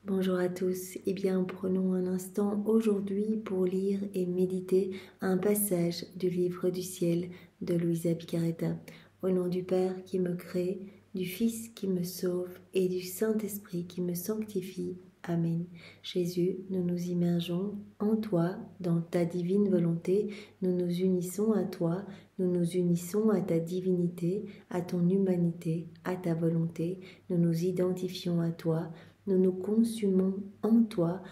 Bonjour à tous, prenons un instant aujourd'hui pour lire et méditer un passage du livre du ciel de Luisa Picaretta. Au nom du Père qui me crée, du Fils qui me sauve et du Saint-Esprit qui me sanctifie. Amen. Jésus, nous nous immergeons en toi, dans ta divine volonté, nous nous unissons à toi, nous nous unissons à ta divinité, à ton humanité, à ta volonté, nous nous identifions à toi, nous nous consumons en toi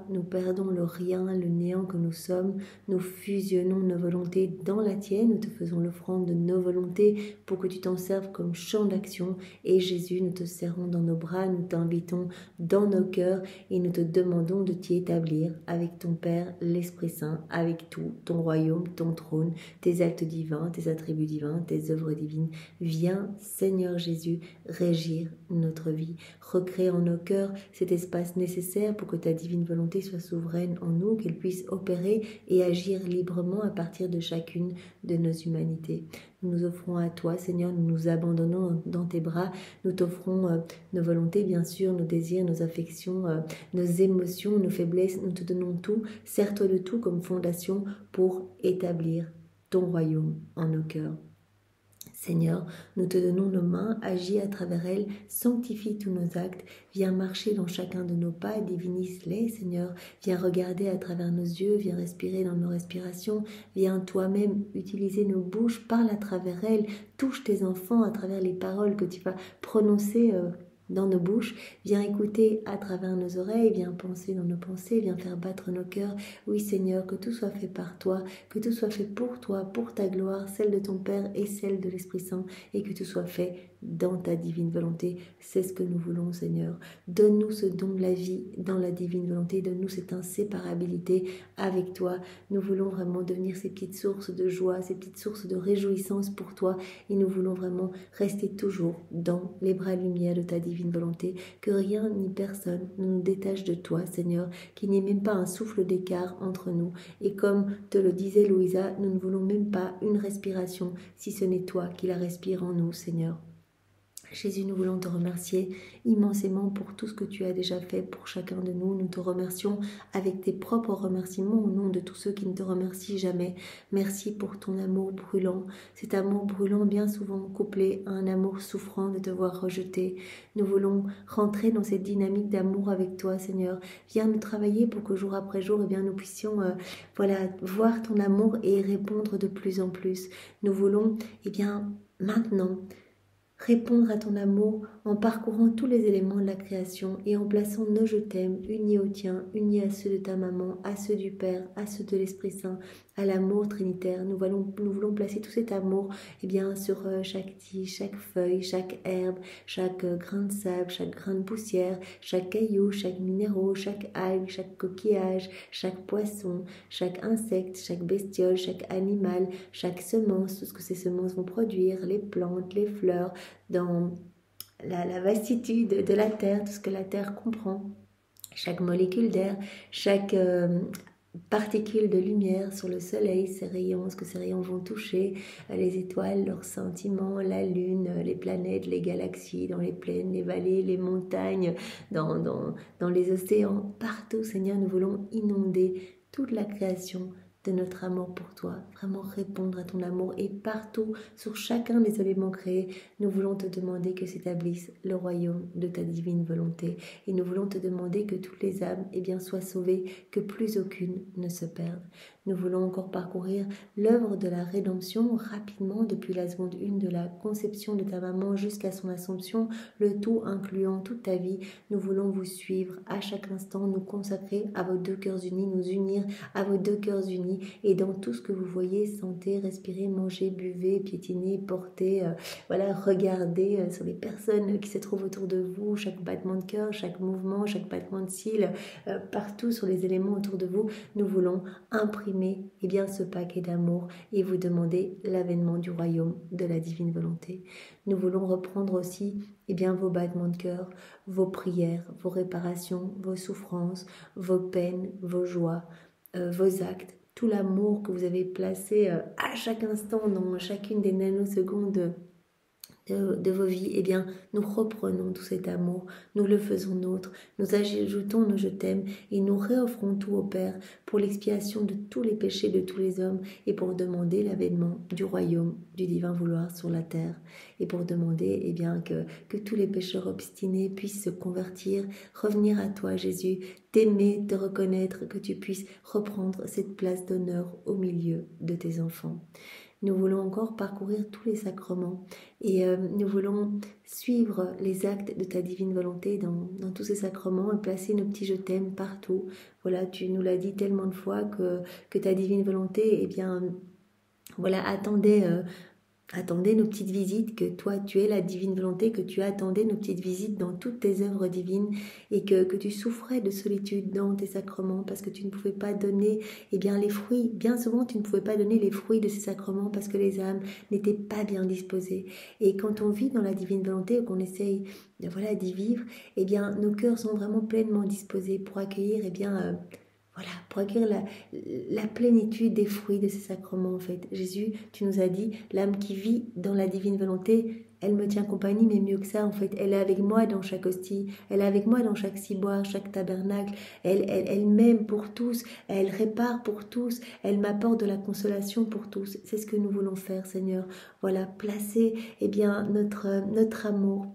nous perdons le rien, le néant que nous sommes, nous fusionnons nos volontés dans la tienne, nous te faisons l'offrande de nos volontés pour que tu t'en serves comme champ d'action. Et Jésus, nous te serrons dans nos bras, nous t'invitons dans nos cœurs et nous te demandons de t'y établir avec ton Père, l'Esprit Saint, avec tout, ton royaume, ton trône, tes actes divins, tes attributs divins, tes œuvres divines. Viens, Seigneur Jésus, régir notre vie, recréer en nos cœurs cet espace nécessaire pour que ta divine volonté soit souveraine en nous, qu'elle puisse opérer et agir librement à partir de chacune de nos humanités. Nous nous offrons à toi, Seigneur, nous nous abandonnons dans tes bras, nous t'offrons nos volontés, bien sûr, nos désirs, nos affections, nos émotions, nos faiblesses, nous te donnons tout, sers-toi de tout comme fondation pour établir ton royaume en nos cœurs. Seigneur, nous te donnons nos mains, agis à travers elles, sanctifie tous nos actes, viens marcher dans chacun de nos pas, divinise-les, Seigneur, viens regarder à travers nos yeux, viens respirer dans nos respirations, viens toi-même utiliser nos bouches, parle à travers elles, touche tes enfants à travers les paroles que tu vas prononcer dans nos bouches, viens écouter à travers nos oreilles, viens penser dans nos pensées, viens faire battre nos cœurs. Oui Seigneur, que tout soit fait par toi, que tout soit fait pour toi, pour ta gloire, celle de ton Père et celle de l'Esprit Saint, et que tout soit fait dans ta divine volonté. C'est ce que nous voulons, Seigneur. Donne-nous ce don de la vie dans la divine volonté, donne-nous cette inséparabilité avec toi. Nous voulons vraiment devenir ces petites sources de joie, ces petites sources de réjouissance pour toi, et nous voulons vraiment rester toujours dans les bras lumière de ta divine volonté, que rien ni personne ne nous détache de toi, Seigneur, qu'il n'y ait même pas un souffle d'écart entre nous. Et comme te le disait Louisa, nous ne voulons même pas une respiration, si ce n'est toi qui la respires en nous, Seigneur. Jésus, nous voulons te remercier immensément pour tout ce que tu as déjà fait pour chacun de nous. Nous te remercions avec tes propres remerciements au nom de tous ceux qui ne te remercient jamais. Merci pour ton amour brûlant, cet amour brûlant bien souvent couplé à un amour souffrant de te voir rejeté. Nous voulons rentrer dans cette dynamique d'amour avec toi, Seigneur. Viens nous travailler pour que jour après jour, nous puissions voir ton amour et y répondre de plus en plus. Nous voulons maintenant répondre à ton amour en parcourant tous les éléments de la création et en plaçant nos je t'aime unis au tien, unis à ceux de ta maman, à ceux du Père, à ceux de l'Esprit Saint, à l'amour trinitaire. Nous voulons placer tout cet amour sur chaque tige, chaque feuille, chaque herbe, chaque grain de sable, chaque grain de poussière, chaque caillou, chaque minéraux, chaque algue, chaque coquillage, chaque poisson, chaque insecte, chaque bestiole, chaque animal, chaque semence, tout ce que ces semences vont produire, les plantes, les fleurs, dans la vastitude de la terre, tout ce que la terre comprend, chaque molécule d'air, chaque particule de lumière sur le soleil, ses rayons, ce que ces rayons vont toucher, les étoiles, leurs sentiments, la lune, les planètes, les galaxies, dans les plaines, les vallées, les montagnes, dans les océans, partout, Seigneur, nous voulons inonder toute la création de notre amour pour toi, vraiment répondre à ton amour, et partout, sur chacun des éléments créés, nous voulons te demander que s'établisse le royaume de ta divine volonté, et nous voulons te demander que toutes les âmes soient sauvées, que plus aucune ne se perde. Nous voulons encore parcourir l'œuvre de la rédemption rapidement, depuis la seconde 1 de la conception de ta maman jusqu'à son assomption, le tout incluant toute ta vie. Nous voulons vous suivre à chaque instant, nous consacrer à vos deux cœurs unis, nous unir à vos deux cœurs unis, et dans tout ce que vous voyez, sentez, respirez, mangez, buvez, piétinez, portez, regardez sur les personnes qui se trouvent autour de vous, chaque battement de cœur, chaque mouvement, chaque battement de cils, partout sur les éléments autour de vous. Nous voulons imprimer ce paquet d'amour et vous demander l'avènement du royaume de la divine volonté. Nous voulons reprendre aussi vos battements de cœur, vos prières, vos réparations, vos souffrances, vos peines, vos joies, vos actes, tout l'amour que vous avez placé à chaque instant dans chacune des nanosecondes de vos vies, eh bien, nous reprenons tout cet amour, nous le faisons nôtre, nous ajoutons nos je t'aime et nous réoffrons tout au Père pour l'expiation de tous les péchés de tous les hommes et pour demander l'avènement du royaume, du divin vouloir sur la terre et pour demander eh bien, que tous les pécheurs obstinés puissent se convertir, revenir à toi Jésus, t'aimer, te reconnaître, que tu puisses reprendre cette place d'honneur au milieu de tes enfants. Nous voulons encore parcourir tous les sacrements et nous voulons suivre les actes de ta divine volonté dans tous ces sacrements et placer nos petits je t'aime partout. Voilà, tu nous l'as dit tellement de fois que ta divine volonté, eh bien, voilà, attendez nos petites visites, que toi tu es la divine volonté, que tu attendais nos petites visites dans toutes tes œuvres divines et que tu souffrais de solitude dans tes sacrements parce que tu ne pouvais pas donner eh bien, les fruits. Bien souvent tu ne pouvais pas donner les fruits de ces sacrements parce que les âmes n'étaient pas bien disposées. Et quand on vit dans la divine volonté ou qu'on essaye voilà, d'y vivre, eh bien, nos cœurs sont vraiment pleinement disposés pour accueillir eh bien, voilà, pour accueillir la plénitude des fruits de ces sacrements en fait. Jésus, tu nous as dit, l'âme qui vit dans la divine volonté, elle me tient compagnie, mais mieux que ça en fait, elle est avec moi dans chaque hostie, elle est avec moi dans chaque ciboire, chaque tabernacle, elle m'aime pour tous, elle répare pour tous, elle m'apporte de la consolation pour tous. C'est ce que nous voulons faire Seigneur, voilà, placer eh bien, notre amour.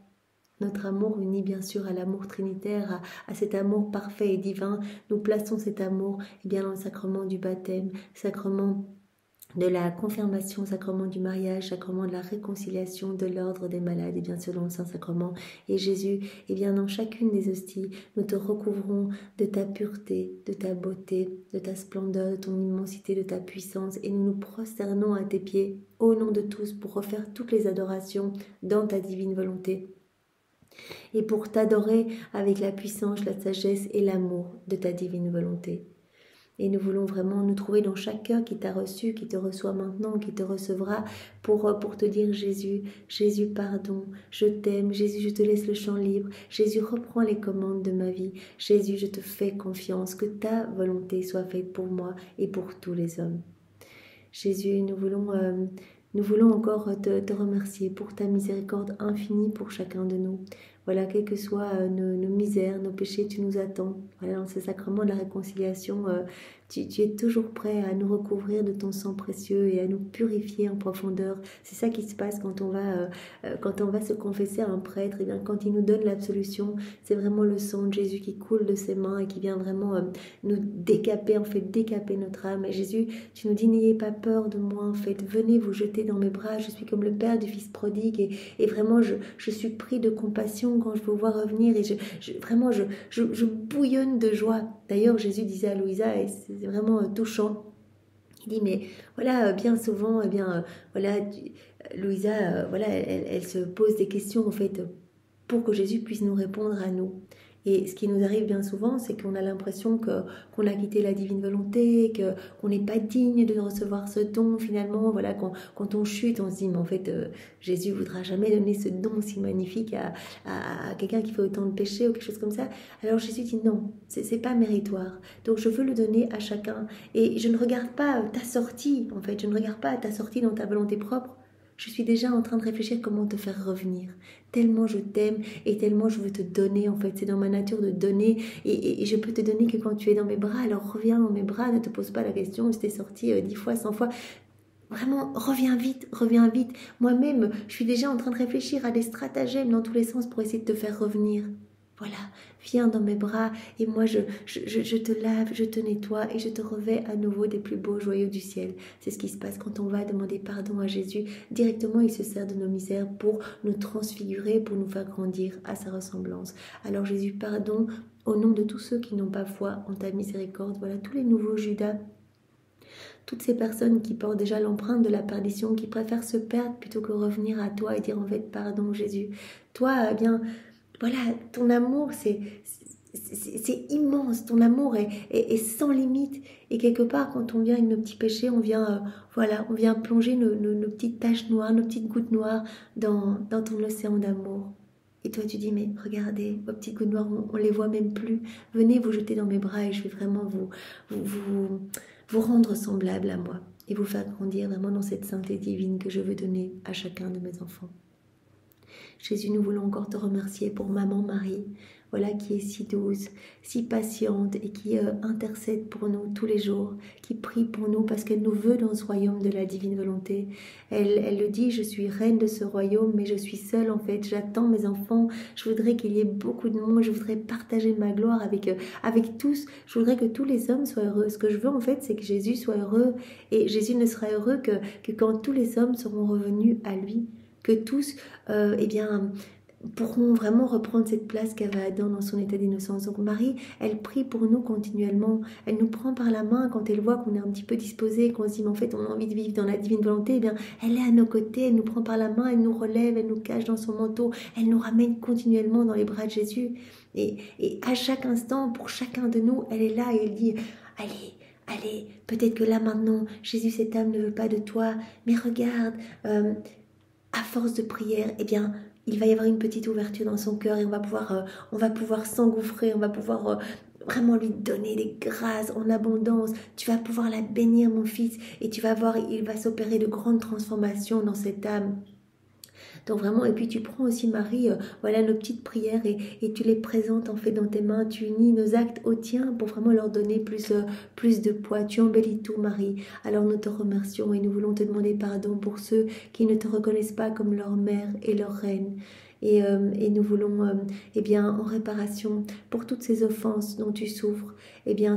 Notre amour uni bien sûr à l'amour trinitaire, à cet amour parfait et divin. Nous plaçons cet amour eh bien, dans le sacrement du baptême, sacrement de la confirmation, sacrement du mariage, sacrement de la réconciliation, de l'ordre des malades et bien sûr dans le Saint-Sacrement. Et Jésus, eh bien, dans chacune des hosties, nous te recouvrons de ta pureté, de ta beauté, de ta splendeur, de ton immensité, de ta puissance et nous nous prosternons à tes pieds au nom de tous pour refaire toutes les adorations dans ta divine volonté. Et pour t'adorer avec la puissance, la sagesse et l'amour de ta divine volonté. Et nous voulons vraiment nous trouver dans chaque cœur qui t'a reçu, qui te reçoit maintenant, qui te recevra pour te dire Jésus, Jésus pardon, je t'aime, Jésus je te laisse le champ libre, Jésus reprends les commandes de ma vie, Jésus je te fais confiance, que ta volonté soit faite pour moi et pour tous les hommes. Jésus, nous voulons encore te remercier pour ta miséricorde infinie pour chacun de nous. Voilà, quelles que soient nos misères, nos péchés, tu nous attends. Voilà, dans ce sacrement de la réconciliation, tu es toujours prêt à nous recouvrir de ton sang précieux et à nous purifier en profondeur. C'est ça qui se passe quand on va se confesser à un prêtre. Et bien, quand il nous donne l'absolution, c'est vraiment le sang de Jésus qui coule de ses mains et qui vient vraiment nous décaper, en fait, décaper notre âme. Et Jésus, tu nous dis, n'ayez pas peur de moi, en fait. Venez vous jeter dans mes bras. Je suis comme le père du fils prodigue et vraiment, je suis pris de compassion quand je vous vois revenir et je bouillonne de joie. D'ailleurs, Jésus disait à Louisa, et c'est vraiment touchant, il dit, mais voilà, bien souvent, eh bien, voilà, Louisa, voilà, elle se pose des questions, en fait, pour que Jésus puisse nous répondre à nous. Et ce qui nous arrive bien souvent, c'est qu'on a l'impression qu'on a quitté la divine volonté, qu'on n'est pas digne de recevoir ce don. Finalement, voilà, quand on chute, on se dit, mais en fait, Jésus ne voudra jamais donner ce don si magnifique à quelqu'un qui fait autant de péchés ou quelque chose comme ça. Alors Jésus dit, non, c'est pas méritoire. Donc je veux le donner à chacun. Et je ne regarde pas ta sortie, en fait. Je ne regarde pas ta sortie dans ta volonté propre. Je suis déjà en train de réfléchir comment te faire revenir. Tellement je t'aime et tellement je veux te donner. En fait, c'est dans ma nature de donner. Et je peux te donner que quand tu es dans mes bras. Alors reviens dans mes bras, ne te pose pas la question. Je t'ai sorti 10 fois, 100 fois. Vraiment, reviens vite, reviens vite. Moi-même, je suis déjà en train de réfléchir à des stratagèmes dans tous les sens pour essayer de te faire revenir. Voilà, viens dans mes bras et moi je te lave, je te nettoie et je te revais à nouveau des plus beaux joyaux du ciel. C'est ce qui se passe quand on va demander pardon à Jésus. Directement, il se sert de nos misères pour nous transfigurer, pour nous faire grandir à sa ressemblance. Alors Jésus, pardon au nom de tous ceux qui n'ont pas foi en ta miséricorde. Voilà, tous les nouveaux Judas, toutes ces personnes qui portent déjà l'empreinte de la perdition, qui préfèrent se perdre plutôt que revenir à toi et dire en fait pardon Jésus. Toi, eh bien, voilà, ton amour, c'est immense, ton amour est sans limite. Et quelque part, quand on vient avec nos petits péchés, on vient plonger nos petites taches noires, nos petites gouttes noires dans ton océan d'amour. Et toi, tu dis, mais regardez, vos petites gouttes noires, on les voit même plus. Venez vous jeter dans mes bras et je vais vraiment vous rendre semblable à moi et vous faire grandir vraiment dans cette sainteté divine que je veux donner à chacun de mes enfants. Jésus, nous voulons encore te remercier pour maman Marie, voilà, qui est si douce, si patiente et qui intercède pour nous tous les jours, qui prie pour nous parce qu'elle nous veut dans ce royaume de la divine volonté. Elle le dit, je suis reine de ce royaume, mais je suis seule en fait, j'attends mes enfants, je voudrais qu'il y ait beaucoup de monde, je voudrais partager ma gloire avec tous, je voudrais que tous les hommes soient heureux. Ce que je veux en fait, c'est que Jésus soit heureux, et Jésus ne sera heureux que quand tous les hommes seront revenus à lui, que tous, pourront vraiment reprendre cette place qu'avait Adam dans son état d'innocence. Donc Marie, elle prie pour nous continuellement, elle nous prend par la main quand elle voit qu'on est un petit peu disposé, qu'on se dit mais en fait on a envie de vivre dans la divine volonté, eh bien elle est à nos côtés, elle nous prend par la main, elle nous relève, elle nous cache dans son manteau, elle nous ramène continuellement dans les bras de Jésus, et à chaque instant, pour chacun de nous, elle est là et elle dit allez, peut-être que là maintenant, Jésus, cette âme ne veut pas de toi, mais regarde, à force de prière, eh bien, il va y avoir une petite ouverture dans son cœur et on va pouvoir s'engouffrer, on va pouvoir vraiment lui donner des grâces en abondance. Tu vas pouvoir la bénir, mon fils, et tu vas voir, il va s'opérer de grandes transformations dans cette âme. Donc vraiment, et puis tu prends aussi Marie, voilà nos petites prières et tu les présentes en fait dans tes mains, tu unis nos actes aux tiens pour vraiment leur donner plus de poids. Tu embellis tout Marie. Alors nous te remercions et nous voulons te demander pardon pour ceux qui ne te reconnaissent pas comme leur mère et leur reine. Et nous voulons, en réparation pour toutes ces offenses dont tu souffres,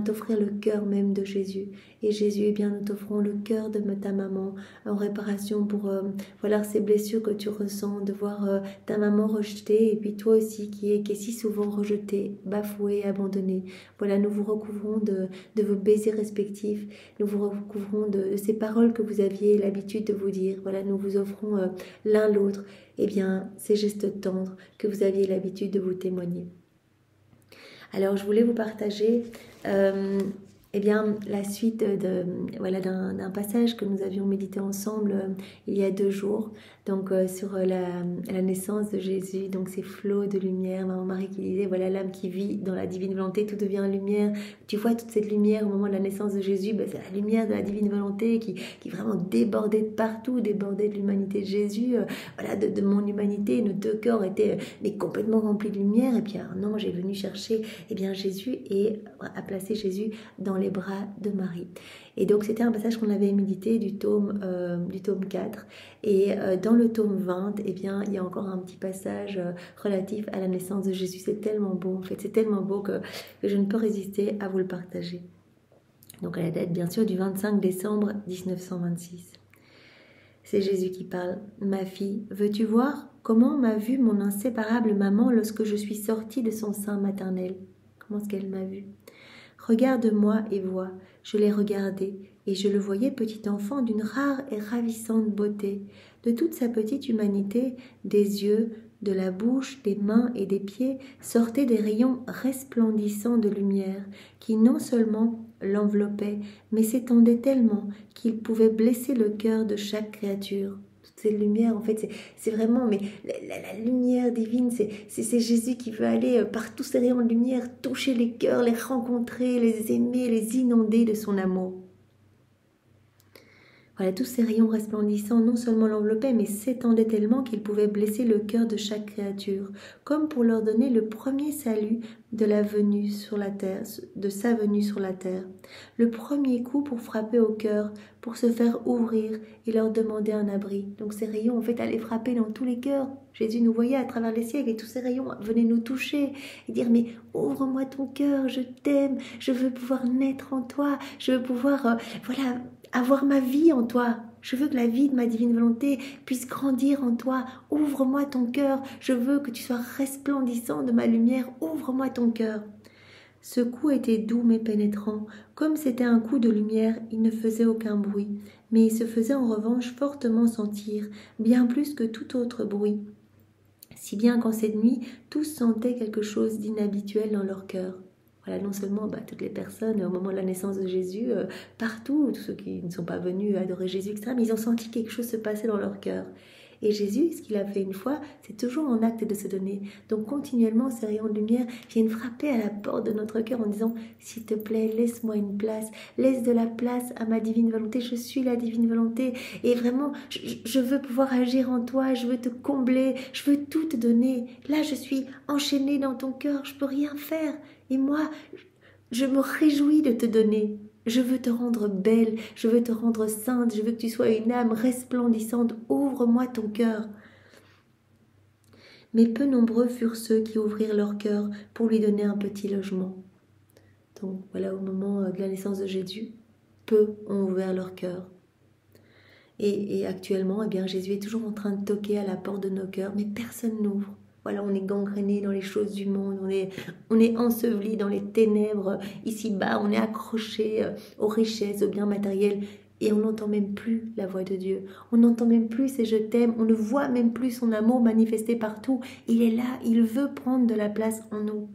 t'offrir le cœur même de Jésus. Et Jésus, nous t'offrons le cœur de ta maman en réparation pour ces blessures que tu ressens, de voir ta maman rejetée, et puis toi aussi qui est si souvent rejetée, bafouée, abandonnée. Voilà, nous vous recouvrons de vos baisers respectifs, nous vous recouvrons de ces paroles que vous aviez l'habitude de vous dire. Voilà, nous vous offrons l'un l'autre ces gestes tendres que vous aviez l'habitude de vous témoigner. Alors, je voulais vous partager la suite d'un passage que nous avions médité ensemble il y a 2 jours, donc sur la naissance de Jésus, donc ces flots de lumière, maman Marie qui disait, voilà l'âme qui vit dans la divine volonté, tout devient lumière. Tu vois toute cette lumière au moment de la naissance de Jésus, c'est la lumière de la divine volonté qui vraiment débordait de partout, débordait de l'humanité de Jésus, de mon humanité. Nos 2 cœurs étaient complètement remplis de lumière, et puis un ange est venu chercher Jésus et a placé Jésus dans les bras de Marie. Et donc c'était un passage qu'on avait médité du tome 4, et dans le tome 20, il y a encore un petit passage relatif à la naissance de Jésus. C'est tellement beau, en fait, c'est tellement beau que je ne peux résister à vous le partager. Donc à la date bien sûr du 25 décembre 1926. C'est Jésus qui parle. Ma fille, veux-tu voir comment m'a vue mon inséparable maman lorsque je suis sortie de son sein maternel? Comment est-ce qu'elle m'a vue? Regarde-moi et vois. Je l'ai regardé, et je le voyais petit enfant d'une rare et ravissante beauté. De toute sa petite humanité, des yeux, de la bouche, des mains et des pieds sortaient des rayons resplendissants de lumière, qui non seulement l'enveloppaient, mais s'étendaient tellement qu'ils pouvaient blesser le cœur de chaque créature. Cette lumière, en fait, c'est vraiment, mais la lumière divine, c'est Jésus qui veut aller par tous ces rayons de lumière, toucher les cœurs, les rencontrer, les aimer, les inonder de son amour. Voilà, tous ces rayons resplendissants non seulement l'enveloppaient, mais s'étendaient tellement qu'ils pouvaient blesser le cœur de chaque créature, comme pour leur donner le premier salut de sa venue sur la terre. Le premier coup pour frapper au cœur, pour se faire ouvrir et leur demander un abri. Donc ces rayons, en fait, allaient frapper dans tous les cœurs. Jésus nous voyait à travers les siècles et tous ces rayons venaient nous toucher et dire, mais ouvre-moi ton cœur, je t'aime, je veux pouvoir naître en toi, je veux pouvoir, avoir ma vie en toi. Je veux que la vie de ma divine volonté puisse grandir en toi. Ouvre-moi ton cœur. Je veux que tu sois resplendissant de ma lumière. Ouvre-moi ton cœur. Ce coup était doux mais pénétrant. Comme c'était un coup de lumière, il ne faisait aucun bruit. Mais il se faisait en revanche fortement sentir, bien plus que tout autre bruit. Si bien qu'en cette nuit, tous sentaient quelque chose d'inhabituel dans leur cœur. Voilà, non seulement toutes les personnes au moment de la naissance de Jésus, partout, tous ceux qui ne sont pas venus adorer Jésus, etc., mais ils ont senti quelque chose se passer dans leur cœur. Et Jésus, ce qu'il a fait une fois, c'est toujours en acte de se donner. Donc continuellement, ces rayons de lumière viennent frapper à la porte de notre cœur en disant « S'il te plaît, laisse-moi une place, laisse de la place à ma divine volonté, je suis la divine volonté. Et vraiment, je veux pouvoir agir en toi, je veux te combler, je veux tout te donner. Là, je suis enchaînée dans ton cœur, je peux rien faire. Et moi, je me réjouis de te donner. Je veux te rendre belle, je veux te rendre sainte, je veux que tu sois une âme resplendissante. Ouvre-moi ton cœur. » Mais peu nombreux furent ceux qui ouvrirent leur cœur pour lui donner un petit logement. Donc voilà, au moment de la naissance de Jésus, peu ont ouvert leur cœur. Et actuellement, eh bien, Jésus est toujours en train de toquer à la porte de nos cœurs, mais personne n'ouvre. Voilà, on est gangréné dans les choses du monde, on est enseveli dans les ténèbres ici-bas, on est accroché aux richesses, aux biens matériels, et on n'entend même plus la voix de Dieu. On n'entend même plus ses « je t'aime », on ne voit même plus son amour manifesté partout. Il est là, il veut prendre de la place en nous.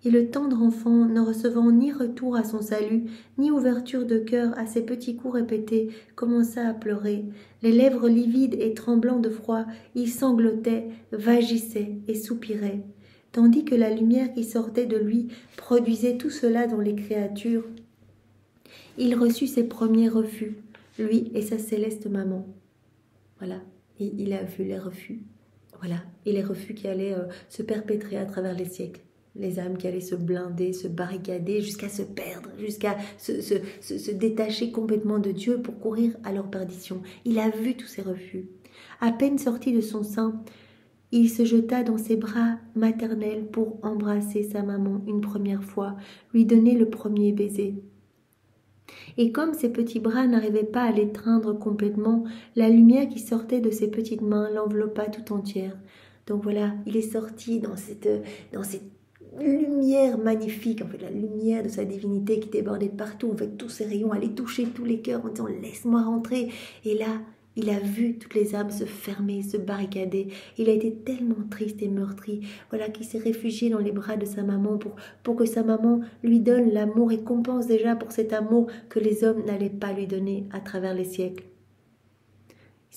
Et le tendre enfant, ne recevant ni retour à son salut, ni ouverture de cœur à ses petits coups répétés, commença à pleurer. Les lèvres livides et tremblant de froid, il sanglotait, vagissait et soupirait. Tandis que la lumière qui sortait de lui produisait tout cela dans les créatures, il reçut ses premiers refus, lui et sa céleste maman. Voilà, et il a vu les refus. Voilà, et les refus qui allaient se perpétrer à travers les siècles. Les âmes qui allaient se blinder, se barricader, jusqu'à se perdre, jusqu'à se détacher complètement de Dieu pour courir à leur perdition. Il a vu tous ces refus. À peine sorti de son sein, il se jeta dans ses bras maternels pour embrasser sa maman une première fois, lui donner le premier baiser. Et comme ses petits bras n'arrivaient pas à l'étreindre complètement, la lumière qui sortait de ses petites mains l'enveloppa tout entière. Donc voilà, il est sorti dans cette lumière magnifique, en fait, la lumière de sa divinité qui débordait de partout. En fait, tous ces rayons allaient toucher tous les cœurs en disant « laisse-moi rentrer ». Et là, il a vu toutes les âmes se fermer, se barricader. Il a été tellement triste et meurtri, voilà, qu'il s'est réfugié dans les bras de sa maman pour que sa maman lui donne l'amour et compense déjà pour cet amour que les hommes n'allaient pas lui donner à travers les siècles.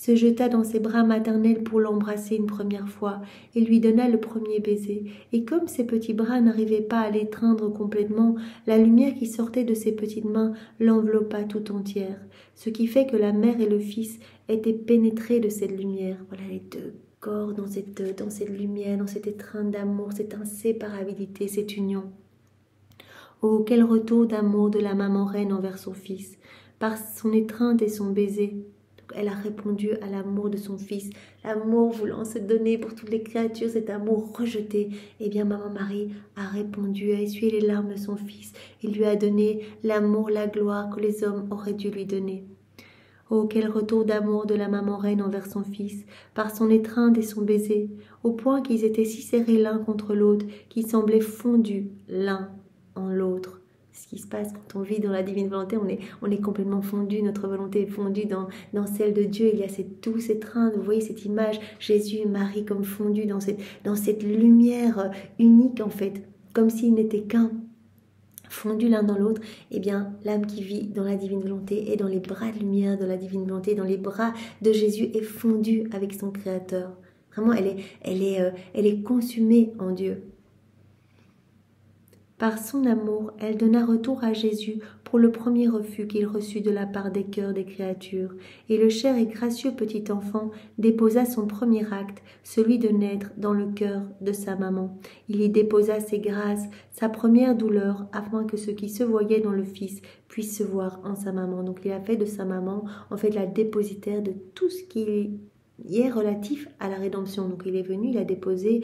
Il se jeta dans ses bras maternels pour l'embrasser une première fois et lui donna le premier baiser. Et comme ses petits bras n'arrivaient pas à l'étreindre complètement, la lumière qui sortait de ses petites mains l'enveloppa tout entière, ce qui fait que la mère et le fils étaient pénétrés de cette lumière. Voilà les deux corps dans cette lumière, dans cette étreinte d'amour, cette inséparabilité, cette union. Oh, quel retour d'amour de la maman reine envers son fils, par son étreinte et son baiser. Elle a répondu à l'amour de son fils, l'amour voulant se donner pour toutes les créatures, cet amour rejeté. Eh bien, maman Marie a répondu, a essuyé les larmes de son fils et lui a donné l'amour, la gloire que les hommes auraient dû lui donner. Oh, quel retour d'amour de la maman reine envers son fils, par son étreinte et son baiser, au point qu'ils étaient si serrés l'un contre l'autre, qu'ils semblaient fondus l'un en l'autre. Ce qui se passe quand on vit dans la divine volonté, on est complètement fondu, notre volonté est fondue dans celle de Dieu. Il y a cette douce étreinte, vous voyez cette image, Jésus et Marie comme fondus dans cette lumière unique en fait, comme s'ils n'étaient qu'un, fondus l'un dans l'autre. Eh bien, l'âme qui vit dans la divine volonté est dans les bras de lumière de la divine volonté, dans les bras de Jésus, est fondue avec son Créateur. Vraiment, elle est consumée en Dieu. Par son amour, elle donna retour à Jésus pour le premier refus qu'il reçut de la part des cœurs des créatures, et le cher et gracieux petit enfant déposa son premier acte, celui de naître dans le cœur de sa maman. Il y déposa ses grâces, sa première douleur, afin que ceux qui se voyaient dans le Fils puissent se voir en sa maman. Donc il a fait de sa maman, en fait, la dépositaire de tout ce qui est relatif à la rédemption. Donc il est venu, il a déposé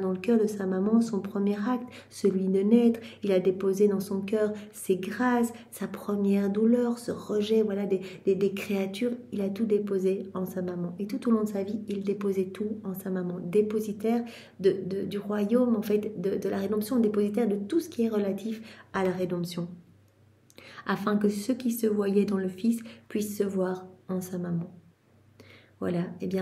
dans le cœur de sa maman son premier acte, celui de naître. Il a déposé dans son cœur ses grâces, sa première douleur, ce rejet des créatures. Il a tout déposé en sa maman. Et tout au long de sa vie, il déposait tout en sa maman. Dépositaire du royaume, en fait, de la rédemption, dépositaire de tout ce qui est relatif à la rédemption. Afin que ceux qui se voyaient dans le Fils puissent se voir en sa maman. Voilà,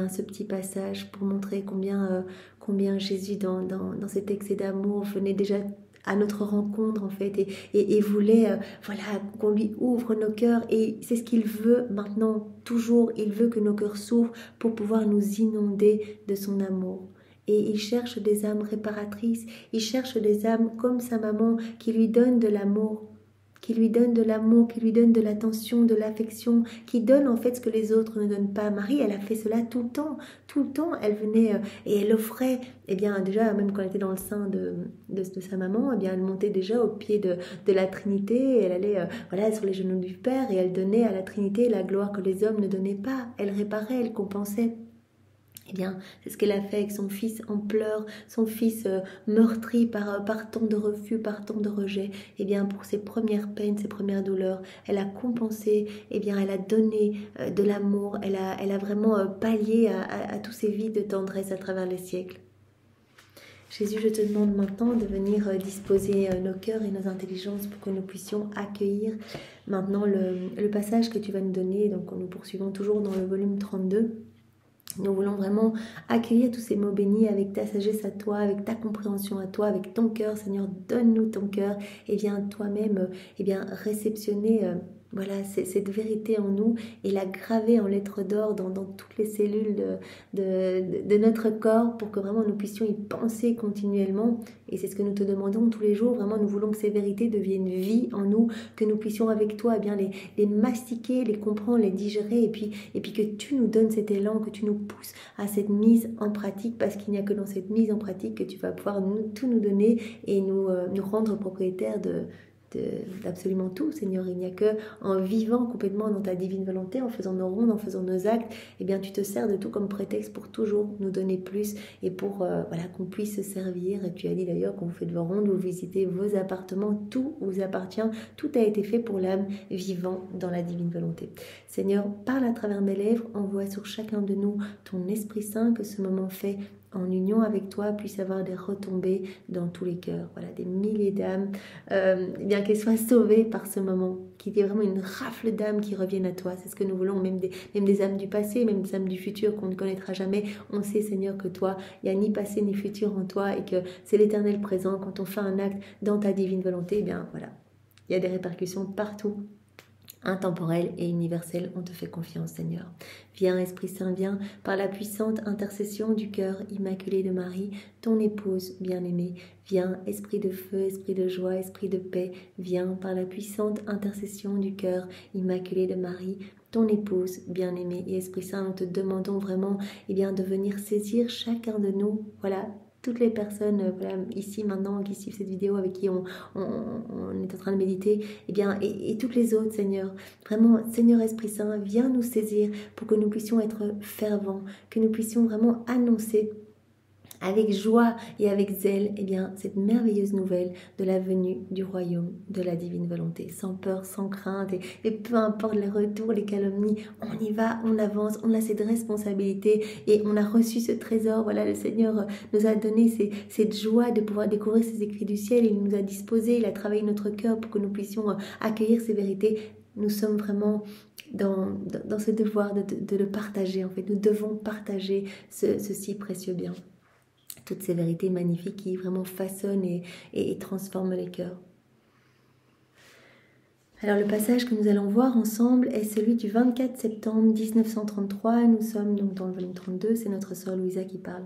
ce petit passage pour montrer combien Jésus, dans cet excès d'amour, venait déjà à notre rencontre en fait et voulait voilà qu'on lui ouvre nos cœurs et c'est ce qu'il veut maintenant toujours, il veut que nos cœurs s'ouvrent pour pouvoir nous inonder de son amour. Et il cherche des âmes réparatrices, il cherche des âmes comme sa maman qui lui donnent de l'amour, qui lui donne de l'amour, qui lui donne de l'attention, de l'affection, qui donne en fait ce que les autres ne donnent pas. Marie, elle a fait cela tout le temps, elle venait et elle offrait, eh bien déjà, même quand elle était dans le sein de sa maman, eh bien elle montait déjà au pied de la Trinité, elle allait voilà, sur les genoux du Père et elle donnait à la Trinité la gloire que les hommes ne donnaient pas, elle réparait, elle compensait. Eh bien, c'est ce qu'elle a fait avec son fils en pleurs, son fils meurtri par tant de refus, par tant de rejets. Eh bien, pour ses premières peines, ses premières douleurs, elle a compensé, eh bien, elle a donné de l'amour, elle a vraiment pallié à tous ces vides de tendresse à travers les siècles. Jésus, je te demande maintenant de venir disposer nos cœurs et nos intelligences pour que nous puissions accueillir maintenant le passage que tu vas nous donner. Donc, nous poursuivons toujours dans le volume 32. Nous voulons vraiment accueillir tous ces mots bénis avec ta sagesse à toi, avec ta compréhension à toi, avec ton cœur. Seigneur, donne-nous ton cœur et viens toi-même réceptionner voilà, cette vérité en nous et la graver en lettres d'or dans toutes les cellules de notre corps pour que vraiment nous puissions y penser continuellement. Et c'est ce que nous te demandons tous les jours. Vraiment, nous voulons que ces vérités deviennent vie en nous, que nous puissions avec toi eh bien, les mastiquer, les comprendre, les digérer et puis que tu nous donnes cet élan, que tu nous pousses à cette mise en pratique parce qu'il n'y a que dans cette mise en pratique que tu vas pouvoir tout nous donner et nous rendre propriétaires d'absolument tout, Seigneur. Il n'y a que en vivant complètement dans ta divine volonté, en faisant nos rondes, en faisant nos actes, eh bien tu te sers de tout comme prétexte pour toujours nous donner plus et pour voilà, qu'on puisse se servir. Et tu as dit d'ailleurs qu'on vous fait de vos rondes, vous visitez vos appartements, tout vous appartient, tout a été fait pour l'âme vivant dans la divine volonté. Seigneur, parle à travers mes lèvres, envoie sur chacun de nous ton Esprit Saint, que ce moment fait en union avec toi puisse avoir des retombées dans tous les cœurs. Voilà, des milliers d'âmes, bien qu'elles soient sauvées par ce moment, qu'il y ait vraiment une rafle d'âmes qui reviennent à toi. C'est ce que nous voulons, même des âmes du passé, même des âmes du futur qu'on ne connaîtra jamais. On sait, Seigneur, que toi, il n'y a ni passé ni futur en toi et que c'est l'éternel présent. Quand on fait un acte dans ta divine volonté, eh bien voilà, il y a des répercussions partout. Intemporel et universel, on te fait confiance, Seigneur. Viens, Esprit Saint, viens, par la puissante intercession du cœur immaculé de Marie, ton épouse bien-aimée. Viens, Esprit de feu, Esprit de joie, Esprit de paix. Viens, par la puissante intercession du cœur immaculé de Marie, ton épouse bien-aimée. Et Esprit Saint, nous te demandons vraiment de venir saisir chacun de nous, voilà, toutes les personnes voilà, ici maintenant qui suivent cette vidéo avec qui on est en train de méditer et toutes les autres, Seigneur, vraiment, Seigneur Esprit Saint, viens nous saisir pour que nous puissions être fervents, que nous puissions vraiment annoncer avec joie et avec zèle, cette merveilleuse nouvelle de la venue du royaume de la divine volonté, sans peur, sans crainte, et peu importe les retours, les calomnies, on y va, on avance, on a cette responsabilité et on a reçu ce trésor. Voilà, le Seigneur nous a donné cette joie de pouvoir découvrir ces écrits du ciel, il nous a disposé, il a travaillé notre cœur pour que nous puissions accueillir ces vérités. Nous sommes vraiment dans ce devoir de le partager, en fait, nous devons partager ce si précieux bien. Toutes ces vérités magnifiques qui vraiment façonnent et transforment les cœurs. Alors le passage que nous allons voir ensemble est celui du 24 septembre 1933. Nous sommes donc dans le volume 32, c'est notre sœur Louisa qui parle.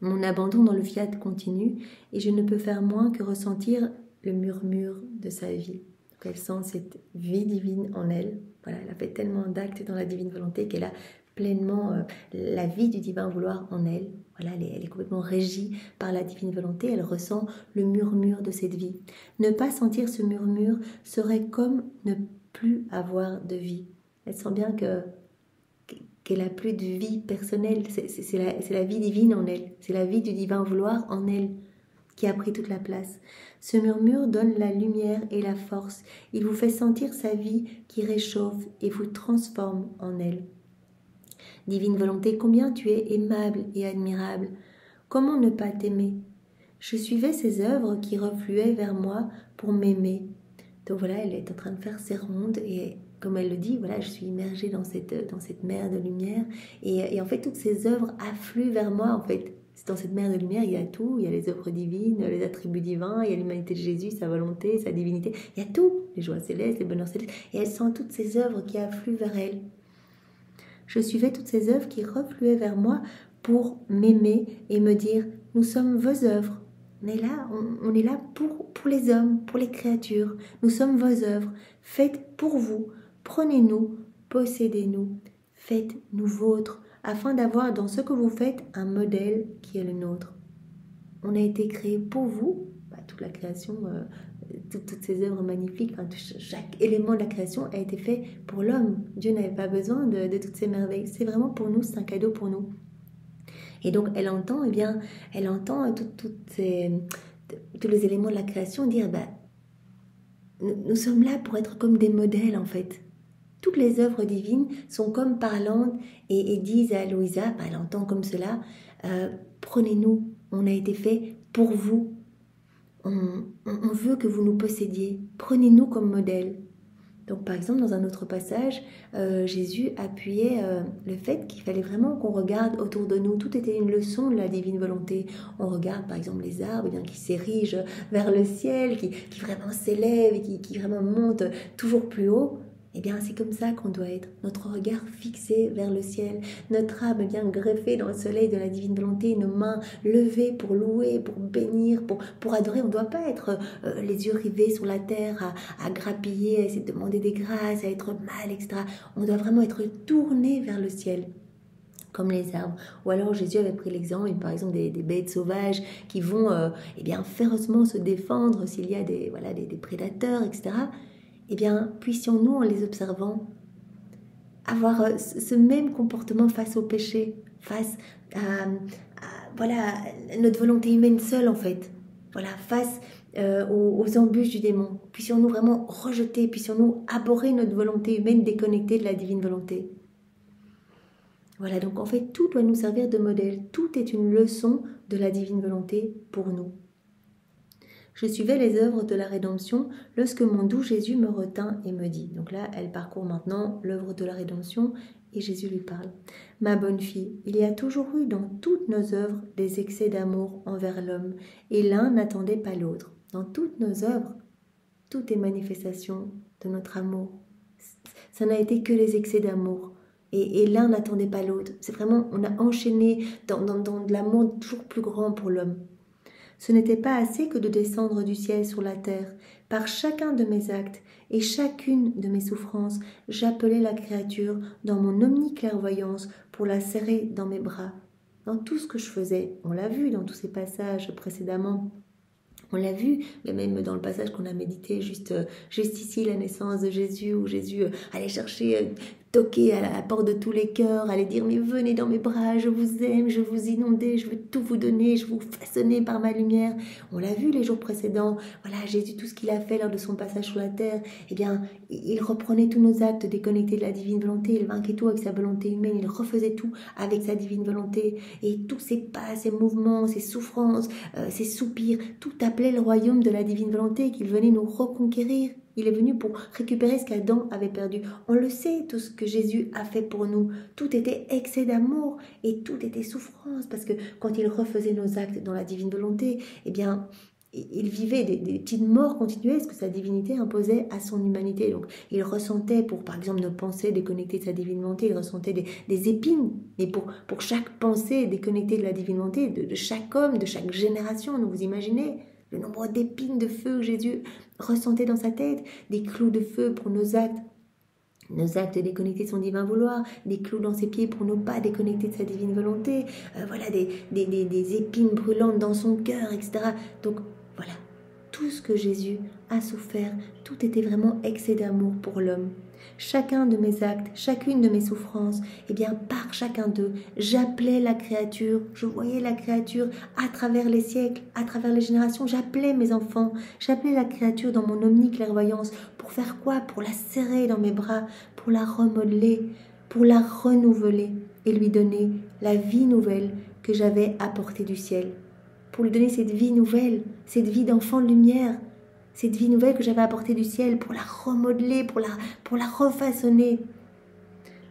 Mon abandon dans le fiat continue et je ne peux faire moins que ressentir le murmure de sa vie. Donc elle sent cette vie divine en elle. Voilà, elle a fait tellement d'actes dans la divine volonté qu'elle a pleinement la vie du divin vouloir en elle. Voilà, elle est complètement régie par la divine volonté, elle ressent le murmure de cette vie. Ne pas sentir ce murmure serait comme ne plus avoir de vie. Elle sent bien qu'elle n'a plus de vie personnelle, c'est la vie divine en elle, c'est la vie du divin vouloir en elle qui a pris toute la place. Ce murmure donne la lumière et la force, il vous fait sentir sa vie qui réchauffe et vous transforme en elle. Divine volonté, combien tu es aimable et admirable. Comment ne pas t'aimer? Je suivais ses œuvres qui refluaient vers moi pour m'aimer. Donc voilà, elle est en train de faire ses rondes et comme elle le dit, voilà, je suis immergée dans cette mer de lumière et en fait toutes ces œuvres affluent vers moi en fait. dans cette mer de lumière, il y a tout. Il y a les œuvres divines, les attributs divins, il y a l'humanité de Jésus, sa volonté, sa divinité. Il y a tout, les joies célestes, les bonheurs célestes. Et elles sont toutes ces œuvres qui affluent vers elle. Je suivais toutes ces œuvres qui refluaient vers moi pour m'aimer et me dire, nous sommes vos œuvres. On est là pour les hommes, pour les créatures. Nous sommes vos œuvres, faites pour vous. Prenez-nous, possédez-nous, faites-nous vôtres, afin d'avoir dans ce que vous faites un modèle qui est le nôtre. On a été créés pour vous, toute la création, toutes ces œuvres magnifiques, chaque élément de la création a été fait pour l'homme. Dieu n'avait pas besoin de toutes ces merveilles. C'est vraiment pour nous, c'est un cadeau pour nous. Et donc elle entend tous les éléments de la création dire, nous sommes là pour être comme des modèles en fait. Toutes les œuvres divines sont comme parlantes et disent à Louisa, elle entend comme cela, prenez-nous, on a été fait pour vous. On veut que vous nous possédiez. Prenez-nous comme modèle. Donc par exemple, dans un autre passage, Jésus appuyait le fait qu'il fallait vraiment qu'on regarde autour de nous. Tout était une leçon de la divine volonté. On regarde par exemple les arbres qui s'érigent vers le ciel, qui vraiment s'élèvent, qui vraiment montent toujours plus haut. Eh bien, c'est comme ça qu'on doit être, notre regard fixé vers le ciel, notre âme bien greffée dans le soleil de la divine volonté, nos mains levées pour louer, pour bénir, pour adorer. On ne doit pas être les yeux rivés sur la terre, à grappiller, à essayer de demander des grâces, à être mal, etc. On doit vraiment être tourné vers le ciel, comme les arbres. Ou alors Jésus avait pris l'exemple, par exemple, des bêtes sauvages qui vont férocement se défendre s'il y a des prédateurs, etc. Eh bien, puissions-nous, en les observant, avoir ce même comportement face au péché, face à notre volonté humaine seule, en fait. Face aux embûches du démon. Puissions-nous vraiment rejeter, puissions-nous abhorrer notre volonté humaine déconnectée de la divine volonté. Donc en fait, tout doit nous servir de modèle. Tout est une leçon de la divine volonté pour nous. Je suivais les œuvres de la rédemption lorsque mon doux Jésus me retint et me dit. Donc là, elle parcourt maintenant l'œuvre de la rédemption et Jésus lui parle. Ma bonne fille, il y a toujours eu dans toutes nos œuvres des excès d'amour envers l'homme et l'un n'attendait pas l'autre. Dans toutes nos œuvres, tout est manifestation de notre amour. Ça n'a été que les excès d'amour. Et l'un n'attendait pas l'autre. C'est vraiment, on a enchaîné dans de l'amour toujours plus grand pour l'homme. Ce n'était pas assez que de descendre du ciel sur la terre. Par chacun de mes actes et chacune de mes souffrances, j'appelais la créature dans mon omniclairvoyance pour la serrer dans mes bras. Dans tout ce que je faisais, on l'a vu dans tous ces passages précédemment, on l'a vu, mais même dans le passage qu'on a médité juste ici, la naissance de Jésus, où Jésus allait chercher, toquer à la porte de tous les cœurs, allait dire « Mais venez dans mes bras, je vous aime, je vous inonder, je veux tout vous donner, je vous façonner par ma lumière. » On l'a vu les jours précédents, Jésus, tout ce qu'il a fait lors de son passage sur la terre, eh bien, il reprenait tous nos actes déconnectés de la divine volonté, il vainquait tout avec sa volonté humaine, il refaisait tout avec sa divine volonté, et tous ses pas, ses mouvements, ses souffrances, ses soupirs, tout appelait le royaume de la divine volonté qu'il venait nous reconquérir. Il est venu pour récupérer ce qu'Adam avait perdu. On le sait, tout ce que Jésus a fait pour nous. Tout était excès d'amour et tout était souffrance. Parce que quand il refaisait nos actes dans la divine volonté, eh bien, il vivait des petites morts continuelles, ce que sa divinité imposait à son humanité. Donc, il ressentait, pour par exemple nos pensées déconnectées de sa divine volonté, il ressentait des épines. Mais pour chaque pensée déconnectée de la divine volonté, de chaque homme, de chaque génération, vous imaginez le nombre d'épines de feu que Jésus ressentait dans sa tête, des clous de feu pour nos actes déconnectés de son divin vouloir, des clous dans ses pieds pour nos pas déconnectés de sa divine volonté, des épines brûlantes dans son cœur, etc. Donc voilà, tout ce que Jésus a souffert, tout était vraiment excès d'amour pour l'homme. Chacun de mes actes, chacune de mes souffrances, eh bien par chacun d'eux, j'appelais la créature, je voyais la créature à travers les siècles, à travers les générations, j'appelais mes enfants, j'appelais la créature dans mon omniclairvoyance, pour faire quoi? Pour la serrer dans mes bras, pour la remodeler, pour la renouveler et lui donner la vie nouvelle que j'avais apportée du ciel. Pour lui donner cette vie nouvelle, cette vie d'enfant de lumière, cette vie nouvelle que j'avais apportée du ciel, pour la remodeler, pour la refaçonner.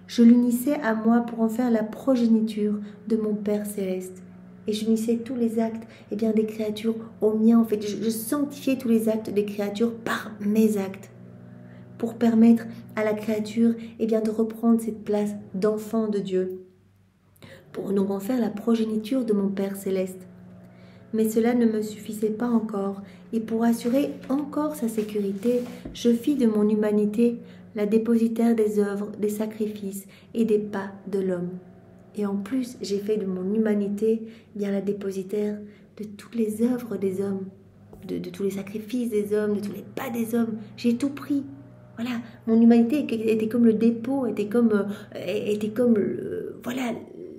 Je l'unissais à moi pour en faire la progéniture de mon Père Céleste. et j'unissais tous les actes des créatures aux miens. En fait, je sanctifiais tous les actes des créatures par mes actes, pour permettre à la créature de reprendre cette place d'enfant de Dieu, pour nous en faire la progéniture de mon Père céleste. Mais cela ne me suffisait pas encore, et pour assurer encore sa sécurité, je fis de mon humanité la dépositaire des œuvres, des sacrifices et des pas de l'homme. Et en plus, j'ai fait de mon humanité la dépositaire de toutes les œuvres des hommes, de tous les sacrifices des hommes, de tous les pas des hommes. J'ai tout pris. Voilà, mon humanité était comme le dépôt, était comme voilà,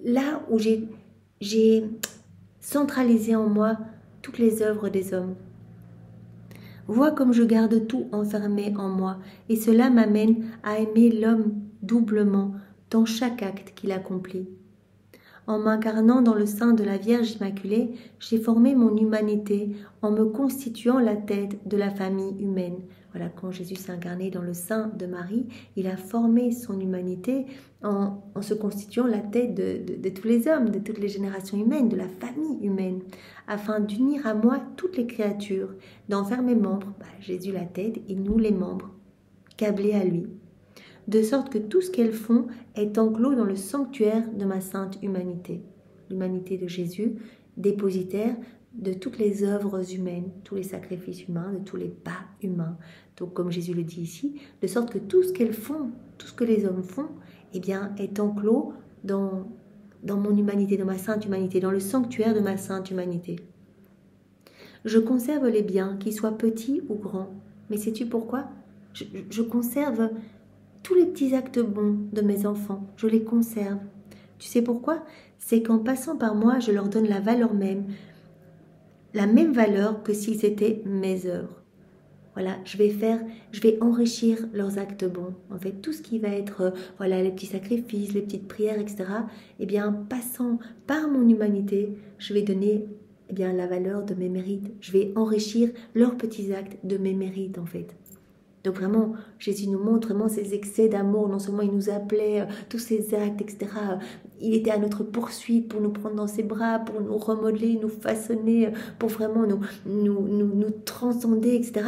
là où j'ai centralisé en moi toutes les œuvres des hommes. Vois comme je garde tout enfermé en moi, et cela m'amène à aimer l'homme doublement dans chaque acte qu'il accomplit. En m'incarnant dans le sein de la Vierge Immaculée, j'ai formé mon humanité en me constituant la tête de la famille humaine. Voilà, quand Jésus s'est incarné dans le sein de Marie, il a formé son humanité en se constituant la tête de tous les hommes, de toutes les générations humaines, de la famille humaine, afin d'unir à moi toutes les créatures, d'en faire mes membres, Jésus la tête et nous les membres, câblés à lui, de sorte que tout ce qu'elles font est enclos dans le sanctuaire de ma sainte humanité. L'humanité de Jésus, dépositaire de toutes les œuvres humaines, tous les sacrifices humains, de tous les pas humains. Donc comme Jésus le dit ici, de sorte que tout ce qu'elles font, tout ce que les hommes font, est enclos dans mon humanité, dans ma sainte humanité, dans le sanctuaire de ma sainte humanité. Je conserve les biens, qu'ils soient petits ou grands. Mais sais-tu pourquoi ? Je conserve tous les petits actes bons de mes enfants, je les conserve. Tu sais pourquoi ? C'est qu'en passant par moi, je leur donne la valeur même, la même valeur que s'ils étaient mes œuvres. Voilà, je vais enrichir leurs actes bons. En fait, tout ce qui va être, les petits sacrifices, les petites prières, etc. Passant par mon humanité, je vais donner la valeur de mes mérites. Je vais enrichir leurs petits actes de mes mérites, en fait. Donc vraiment, Jésus nous montre vraiment ces excès d'amour. Non seulement il nous appelait, tous ces actes, etc. Il était à notre poursuite pour nous prendre dans ses bras, pour nous remodeler, nous façonner, pour vraiment nous transcender, etc.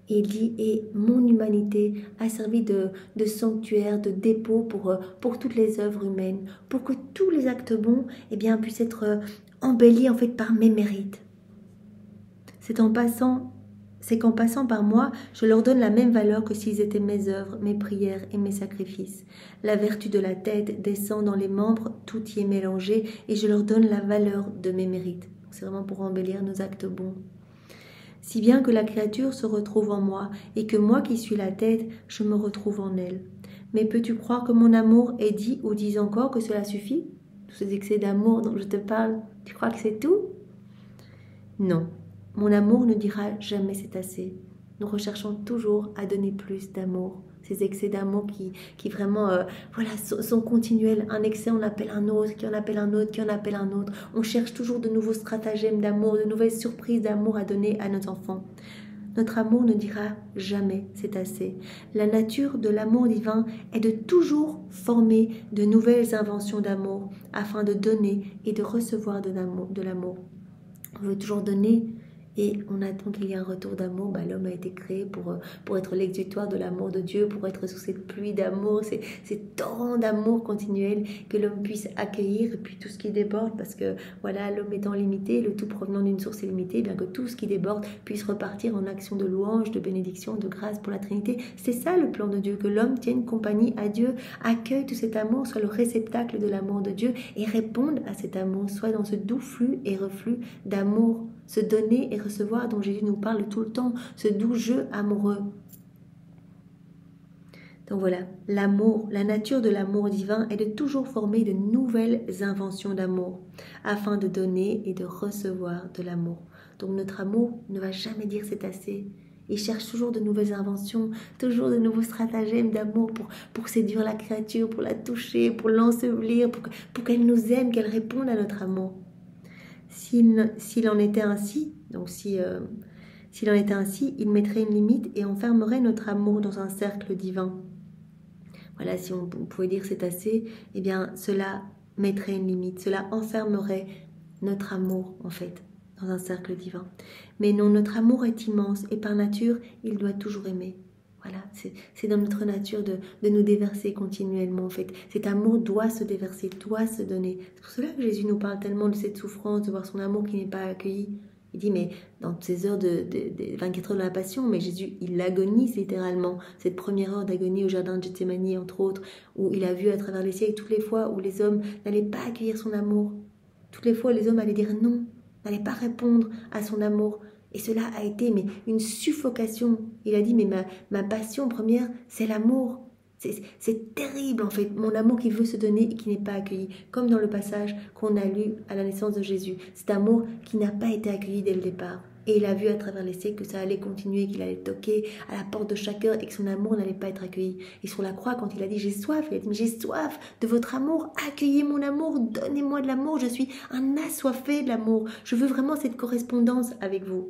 Et il dit, et mon humanité a servi de sanctuaire, de dépôt pour toutes les œuvres humaines, pour que tous les actes bons puissent être embellis en fait par mes mérites. C'est qu'en passant par moi, je leur donne la même valeur que s'ils étaient mes œuvres, mes prières et mes sacrifices. La vertu de la tête descend dans les membres, tout y est mélangé, et je leur donne la valeur de mes mérites. C'est vraiment pour embellir nos actes bons. Si bien que la créature se retrouve en moi, et que moi qui suis la tête, je me retrouve en elle. Mais peux-tu croire que mon amour est dit ou dise encore que cela suffit ? Tous ces excès d'amour dont je te parle, tu crois que c'est tout ? Non. Mon amour ne dira jamais c'est assez. Nous recherchons toujours à donner plus d'amour. Ces excès d'amour qui vraiment sont continuels. Un excès, on appelle un autre, qui en appelle un autre, qui en appelle un autre. On cherche toujours de nouveaux stratagèmes d'amour, de nouvelles surprises d'amour à donner à nos enfants. Notre amour ne dira jamais c'est assez. La nature de l'amour divin est de toujours former de nouvelles inventions d'amour afin de donner et de recevoir de l'amour. On veut toujours donner et on attend qu'il y ait un retour d'amour. L'homme a été créé pour être l'exutoire de l'amour de Dieu, pour être sous cette pluie d'amour, ces torrents d'amour continuel que l'homme puisse accueillir, et puis tout ce qui déborde, parce que l'homme étant limité, le tout provenant d'une source illimitée, bien que tout ce qui déborde puisse repartir en action de louange, de bénédiction, de grâce pour la Trinité. C'est ça le plan de Dieu, que l'homme tienne compagnie à Dieu, accueille tout cet amour, soit le réceptacle de l'amour de Dieu et réponde à cet amour, soit dans ce doux flux et reflux d'amour, se donner et recevoir dont Jésus nous parle tout le temps, ce doux jeu amoureux. Donc voilà, l'amour, la nature de l'amour divin est de toujours former de nouvelles inventions d'amour afin de donner et de recevoir de l'amour. Donc notre amour ne va jamais dire c'est assez. Il cherche toujours de nouvelles inventions, toujours de nouveaux stratagèmes d'amour pour séduire la créature, pour la toucher, pour l'ensevelir, pour qu'elle nous aime, qu'elle réponde à notre amour. S'il en était ainsi, donc s'il en était ainsi, il mettrait une limite et enfermerait notre amour dans un cercle divin. Voilà, si on pouvait dire c'est assez, cela mettrait une limite, cela enfermerait notre amour en fait dans un cercle divin. Mais non, notre amour est immense et par nature, il doit toujours aimer. Voilà, c'est dans notre nature de nous déverser continuellement en fait. Cet amour doit se déverser, doit se donner. C'est pour cela que Jésus nous parle tellement de cette souffrance, de voir son amour qui n'est pas accueilli. Il dit, mais dans ces heures de 24 heures de la passion, mais Jésus, il agonise littéralement. Cette première heure d'agonie au jardin de Gethsémani, entre autres, où il a vu à travers les siècles toutes les fois où les hommes n'allaient pas accueillir son amour. Toutes les fois, les hommes allaient dire non, n'allaient pas répondre à son amour. Et cela a été mais une suffocation. Il a dit, mais ma passion première, c'est l'amour. C'est terrible en fait, mon amour qui veut se donner et qui n'est pas accueilli. Comme dans le passage qu'on a lu à la naissance de Jésus. Cet amour qui n'a pas été accueilli dès le départ. Et il a vu à travers les siècles que ça allait continuer, qu'il allait toquer à la porte de chaque cœur et que son amour n'allait pas être accueilli. Et sur la croix, quand il a dit « j'ai soif », il a dit « mais j'ai soif de votre amour, accueillez mon amour, donnez-moi de l'amour, je suis un assoiffé de l'amour, je veux vraiment cette correspondance avec vous ».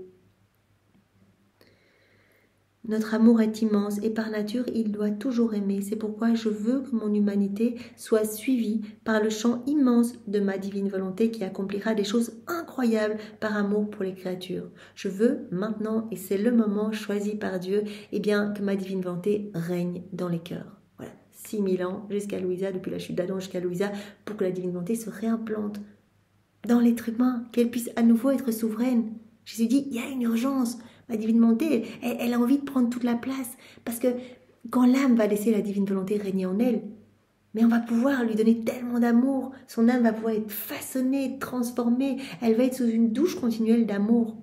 Notre amour est immense et par nature, il doit toujours aimer. C'est pourquoi je veux que mon humanité soit suivie par le champ immense de ma divine volonté qui accomplira des choses incroyables par amour pour les créatures. Je veux maintenant, et c'est le moment choisi par Dieu, eh bien, que ma divine volonté règne dans les cœurs. Voilà, 6000 ans jusqu'à Louisa, depuis la chute d'Adam jusqu'à Louisa, pour que la divine volonté se réimplante dans l'être humain, qu'elle puisse à nouveau être souveraine. Jésus dit, il y a une urgence. La divine volonté, elle a envie de prendre toute la place. Parce que quand l'âme va laisser la divine volonté régner en elle, mais on va pouvoir lui donner tellement d'amour. Son âme va pouvoir être façonnée, transformée. Elle va être sous une douche continuelle d'amour.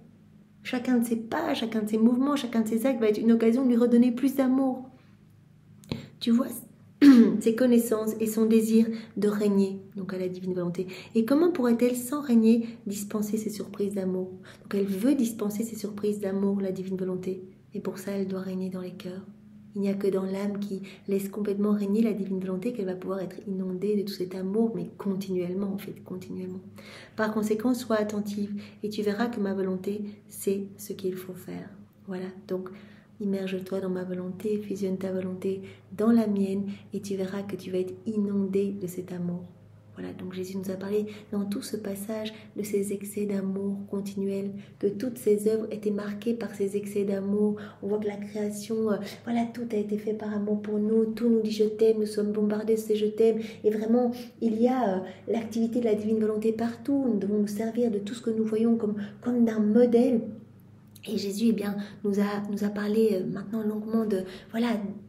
Chacun de ses pas, chacun de ses mouvements, chacun de ses actes va être une occasion de lui redonner plus d'amour. Tu vois ses connaissances et son désir de régner, donc à la divine volonté. Et comment pourrait-elle, sans régner, dispenser ses surprises d'amour? Donc elle veut dispenser ses surprises d'amour, la divine volonté. Et pour ça, elle doit régner dans les cœurs. Il n'y a que dans l'âme qui laisse complètement régner la divine volonté qu'elle va pouvoir être inondée de tout cet amour, mais continuellement, en fait, continuellement. Par conséquent, sois attentive et tu verras que ma volonté, c'est ce qu'il faut faire. Voilà, donc immerge-toi dans ma volonté, fusionne ta volonté dans la mienne et tu verras que tu vas être inondé de cet amour. Voilà, donc Jésus nous a parlé dans tout ce passage de ces excès d'amour continuels, que toutes ces œuvres étaient marquées par ces excès d'amour. On voit que la création, voilà, tout a été fait par amour pour nous, tout nous dit je t'aime, nous sommes bombardés de ces je t'aime. Et vraiment, il y a l'activité de la divine volonté partout. Nous devons nous servir de tout ce que nous voyons comme d'un modèle. Et Jésus, eh bien, nous a parlé maintenant longuement de, voilà,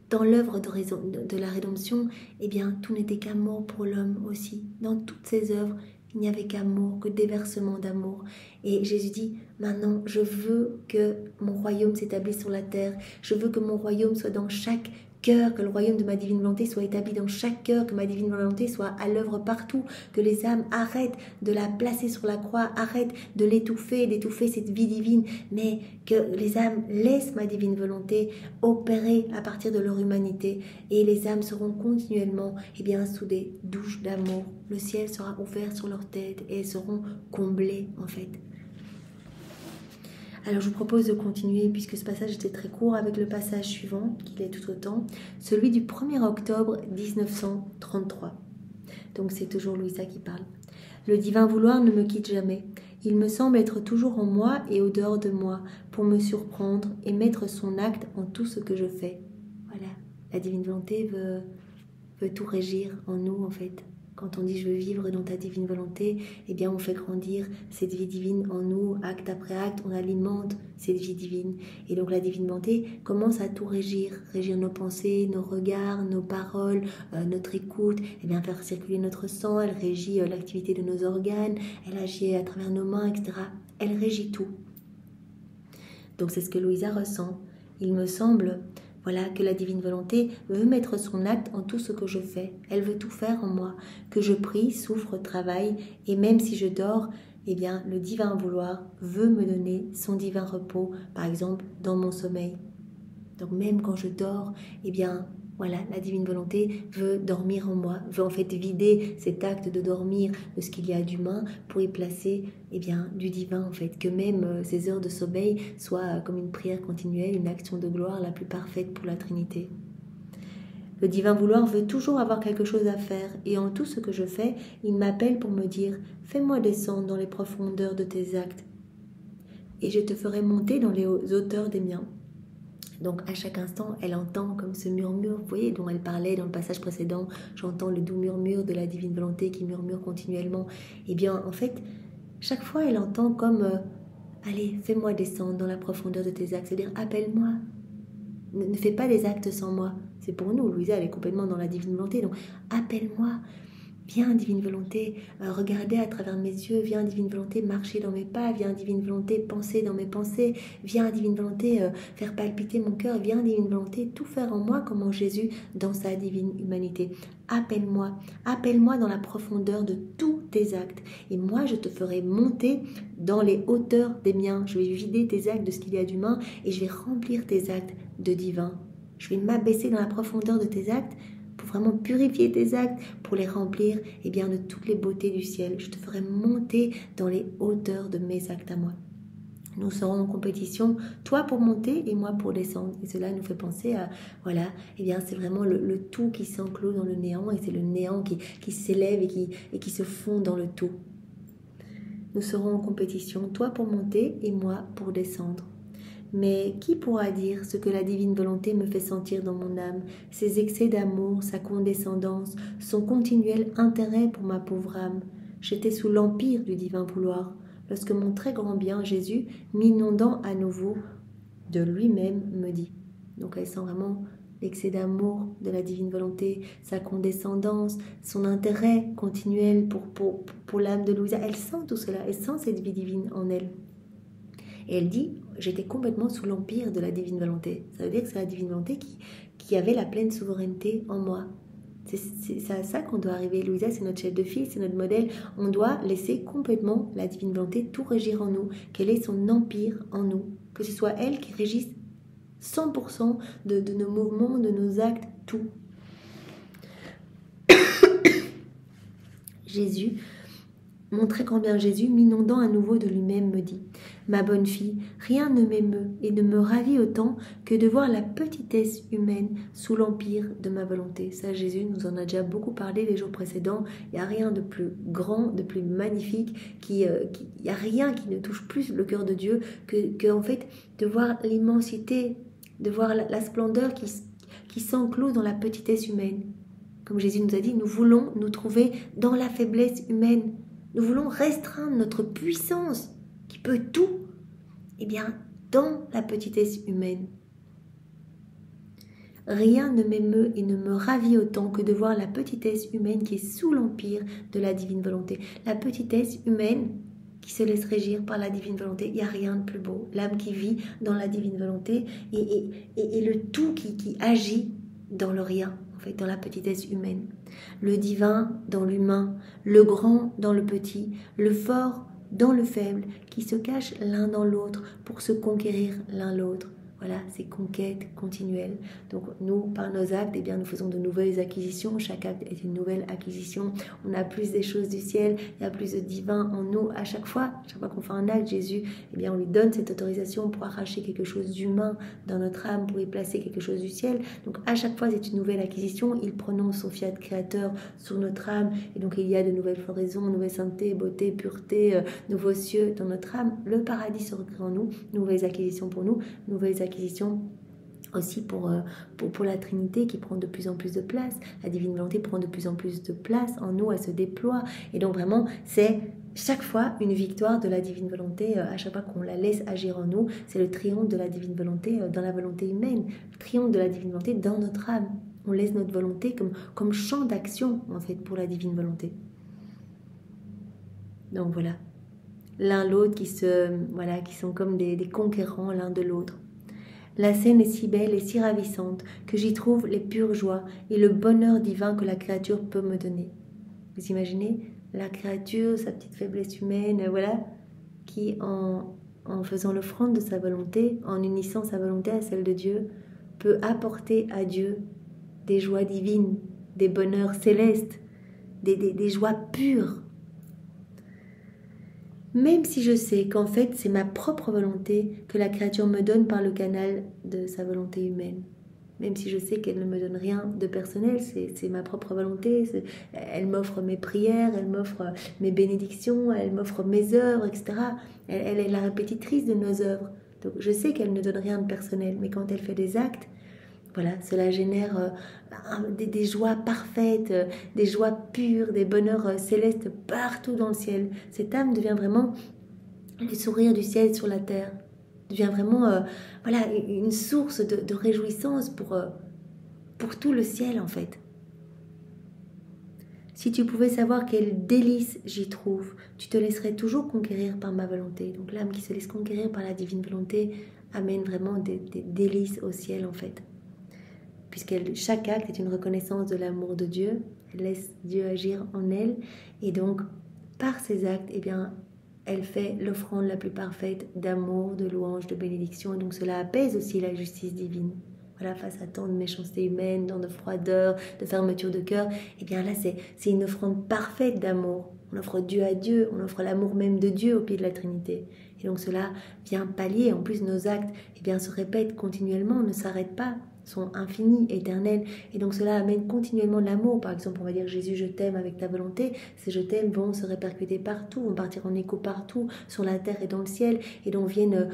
dans l'œuvre de la rédemption, eh bien, tout n'était qu'amour pour l'homme aussi. Dans toutes ces œuvres, il n'y avait qu'amour, que déversement d'amour. Et Jésus dit, maintenant, je veux que mon royaume s'établisse sur la terre. Je veux que mon royaume soit dans chaque cœur, que le royaume de ma divine volonté soit établi dans chaque cœur, que ma divine volonté soit à l'œuvre partout, que les âmes arrêtent de la placer sur la croix, arrêtent de l'étouffer, d'étouffer cette vie divine, mais que les âmes laissent ma divine volonté opérer à partir de leur humanité et les âmes seront continuellement sous des douches d'amour. Le ciel sera ouvert sur leur tête et elles seront comblées en fait. Alors je vous propose de continuer puisque ce passage était très court avec le passage suivant, qu'il est tout autant, celui du 1er octobre 1933. Donc c'est toujours Louisa qui parle. Le divin vouloir ne me quitte jamais. Il me semble être toujours en moi et au dehors de moi pour me surprendre et mettre son acte en tout ce que je fais. Voilà, la divine volonté veut tout régir en nous en fait. Quand on dit « je veux vivre dans ta divine volonté », eh bien on fait grandir cette vie divine en nous, acte après acte, on alimente cette vie divine. Et donc la divine volonté commence à tout régir nos pensées, nos regards, nos paroles, notre écoute, eh bien faire circuler notre sang, elle régit l'activité de nos organes, elle agit à travers nos mains, etc. Elle régit tout. Donc c'est ce que Louisa ressent. Il me semble... Voilà, que la divine volonté veut mettre son acte en tout ce que je fais. Elle veut tout faire en moi. Que je prie, souffre, travaille, et même si je dors, eh bien, le divin vouloir veut me donner son divin repos, par exemple, dans mon sommeil. Donc même quand je dors, eh bien, voilà, la divine volonté veut dormir en moi, veut en fait vider cet acte de dormir de ce qu'il y a d'humain pour y placer du divin en fait, que même ces heures de sommeil soient comme une prière continuelle, une action de gloire la plus parfaite pour la Trinité. Le divin vouloir veut toujours avoir quelque chose à faire, et en tout ce que je fais, il m'appelle pour me dire « Fais-moi descendre dans les profondeurs de tes actes, et je te ferai monter dans les hauteurs des miens. » Donc à chaque instant, elle entend comme ce murmure, vous voyez, dont elle parlait dans le passage précédent, j'entends le doux murmure de la divine volonté qui murmure continuellement. Eh bien, en fait, chaque fois, elle entend comme allez, fais-moi descendre dans la profondeur de tes actes, c'est-à-dire appelle-moi. Ne fais pas des actes sans moi. C'est pour nous, Louisa, elle est complètement dans la divine volonté, donc appelle-moi. Viens, divine volonté, regarder à travers mes yeux. Viens, divine volonté, marcher dans mes pas. Viens, divine volonté, penser dans mes pensées. Viens, divine volonté, faire palpiter mon cœur. Viens, divine volonté, tout faire en moi comme en Jésus dans sa divine humanité. Appelle-moi, appelle-moi dans la profondeur de tous tes actes. Et moi, je te ferai monter dans les hauteurs des miens. Je vais vider tes actes de ce qu'il y a d'humain et je vais remplir tes actes de divin. Je vais m'abaisser dans la profondeur de tes actes pour vraiment purifier tes actes, pour les remplir bien, de toutes les beautés du ciel. Je te ferai monter dans les hauteurs de mes actes à moi. Nous serons en compétition, toi pour monter et moi pour descendre. Et cela nous fait penser à, voilà, c'est vraiment le tout qui s'enclôt dans le néant, et c'est le néant qui s'élève et qui se fond dans le tout. Nous serons en compétition, toi pour monter et moi pour descendre. Mais qui pourra dire ce que la divine volonté me fait sentir dans mon âme, ses excès d'amour, sa condescendance, son continuel intérêt pour ma pauvre âme? J'étais sous l'empire du divin vouloir, lorsque mon très grand bien, Jésus, m'inondant à nouveau de lui-même, me dit. Donc elle sent vraiment l'excès d'amour de la divine volonté, sa condescendance, son intérêt continuel pour l'âme de Louisa. Elle sent tout cela, elle sent cette vie divine en elle. Et elle dit, j'étais complètement sous l'empire de la divine volonté. Ça veut dire que c'est la divine volonté qui avait la pleine souveraineté en moi. C'est à ça qu'on doit arriver. Louisa, c'est notre chef de file, c'est notre modèle. On doit laisser complètement la divine volonté tout régir en nous, qu'elle ait son empire en nous, que ce soit elle qui régisse 100% de nos mouvements, de nos actes, tout. Jésus, mon très grand bien Jésus, m'inondant à nouveau de lui-même, me dit: ma bonne fille, rien ne m'émeut et ne me ravit autant que de voir la petitesse humaine sous l'empire de ma volonté. Ça, Jésus nous en a déjà beaucoup parlé les jours précédents. Il n'y a rien de plus grand, de plus magnifique, il n'y a rien qui ne touche plus le cœur de Dieu que en fait, de voir l'immensité, de voir la splendeur qui s'enclôt dans la petitesse humaine. Comme Jésus nous a dit, nous voulons nous trouver dans la faiblesse humaine. Nous voulons restreindre notre puissance qui peut tout, dans la petitesse humaine. Rien ne m'émeut et ne me ravit autant que de voir la petitesse humaine qui est sous l'empire de la divine volonté. La petitesse humaine qui se laisse régir par la divine volonté. Il n'y a rien de plus beau. L'âme qui vit dans la divine volonté et le tout qui agit dans le rien, en fait, dans la petitesse humaine. Le divin dans l'humain, le grand dans le petit, le fort dans le faible, qui se cachent l'un dans l'autre pour se conquérir l'un l'autre. Voilà, ces conquêtes continuelles. Donc nous, par nos actes, nous faisons de nouvelles acquisitions. Chaque acte est une nouvelle acquisition. On a plus des choses du ciel, il y a plus de divin en nous. À chaque fois qu'on fait un acte, Jésus, on lui donne cette autorisation pour arracher quelque chose d'humain dans notre âme, pour y placer quelque chose du ciel. Donc à chaque fois, c'est une nouvelle acquisition. Il prononce son fiat créateur sur notre âme. Et donc il y a de nouvelles floraisons, nouvelle sainteté, beauté, pureté, nouveaux cieux dans notre âme. Le paradis se recrée en nous. Nouvelles acquisitions pour nous, nouvelles acquisition aussi pour la Trinité qui prend de plus en plus de place. La divine volonté prend de plus en plus de place en nous, elle se déploie. Et donc vraiment, c'est chaque fois une victoire de la divine volonté. À chaque fois qu'on la laisse agir en nous, c'est le triomphe de la divine volonté dans la volonté humaine, le triomphe de la divine volonté dans notre âme. On laisse notre volonté comme champ d'action, en fait, pour la divine volonté. Donc voilà, l'un l'autre qui sont comme des conquérants l'un de l'autre. La scène est si belle et si ravissante que j'y trouve les pures joies et le bonheur divin que la créature peut me donner. Vous imaginez la créature, sa petite faiblesse humaine, qui en faisant l'offrande de sa volonté, en unissant sa volonté à celle de Dieu, peut apporter à Dieu des joies divines, des bonheurs célestes, des joies pures. Même si je sais qu'en fait, c'est ma propre volonté que la créature me donne par le canal de sa volonté humaine. même si je sais qu'elle ne me donne rien de personnel, c'est ma propre volonté, elle m'offre mes prières, elle m'offre mes bénédictions, elle m'offre mes œuvres, etc. Elle est la répétitrice de nos œuvres. Donc je sais qu'elle ne donne rien de personnel, mais quand elle fait des actes, voilà, cela génère des joies parfaites, des joies pures, des bonheurs célestes partout dans le ciel. Cette âme devient vraiment le sourire du ciel sur la terre, devient vraiment voilà, une source de réjouissance pour tout le ciel en fait. Si tu pouvais savoir quel délice j'y trouve, tu te laisserais toujours conquérir par ma volonté. Donc l'âme qui se laisse conquérir par la divine volonté amène vraiment des délices au ciel en fait. Puisque chaque acte est une reconnaissance de l'amour de Dieu, elle laisse Dieu agir en elle, et donc par ses actes, eh bien, elle fait l'offrande la plus parfaite d'amour, de louange, de bénédiction, et donc cela apaise aussi la justice divine. Voilà, face à tant de méchanceté humaine, tant de froideur, de fermeture de cœur, eh bien là c'est une offrande parfaite d'amour. On offre Dieu à Dieu, on offre l'amour même de Dieu au pied de la Trinité. Et donc cela vient pallier, en plus nos actes eh bien, se répètent continuellement, ne s'arrêtent pas, sont infinis, éternels, et donc cela amène continuellement de l'amour. Par exemple, on va dire Jésus, je t'aime avec ta volonté. Ces je t'aime vont se répercuter partout, vont partir en écho partout, sur la terre et dans le ciel, et donc viennent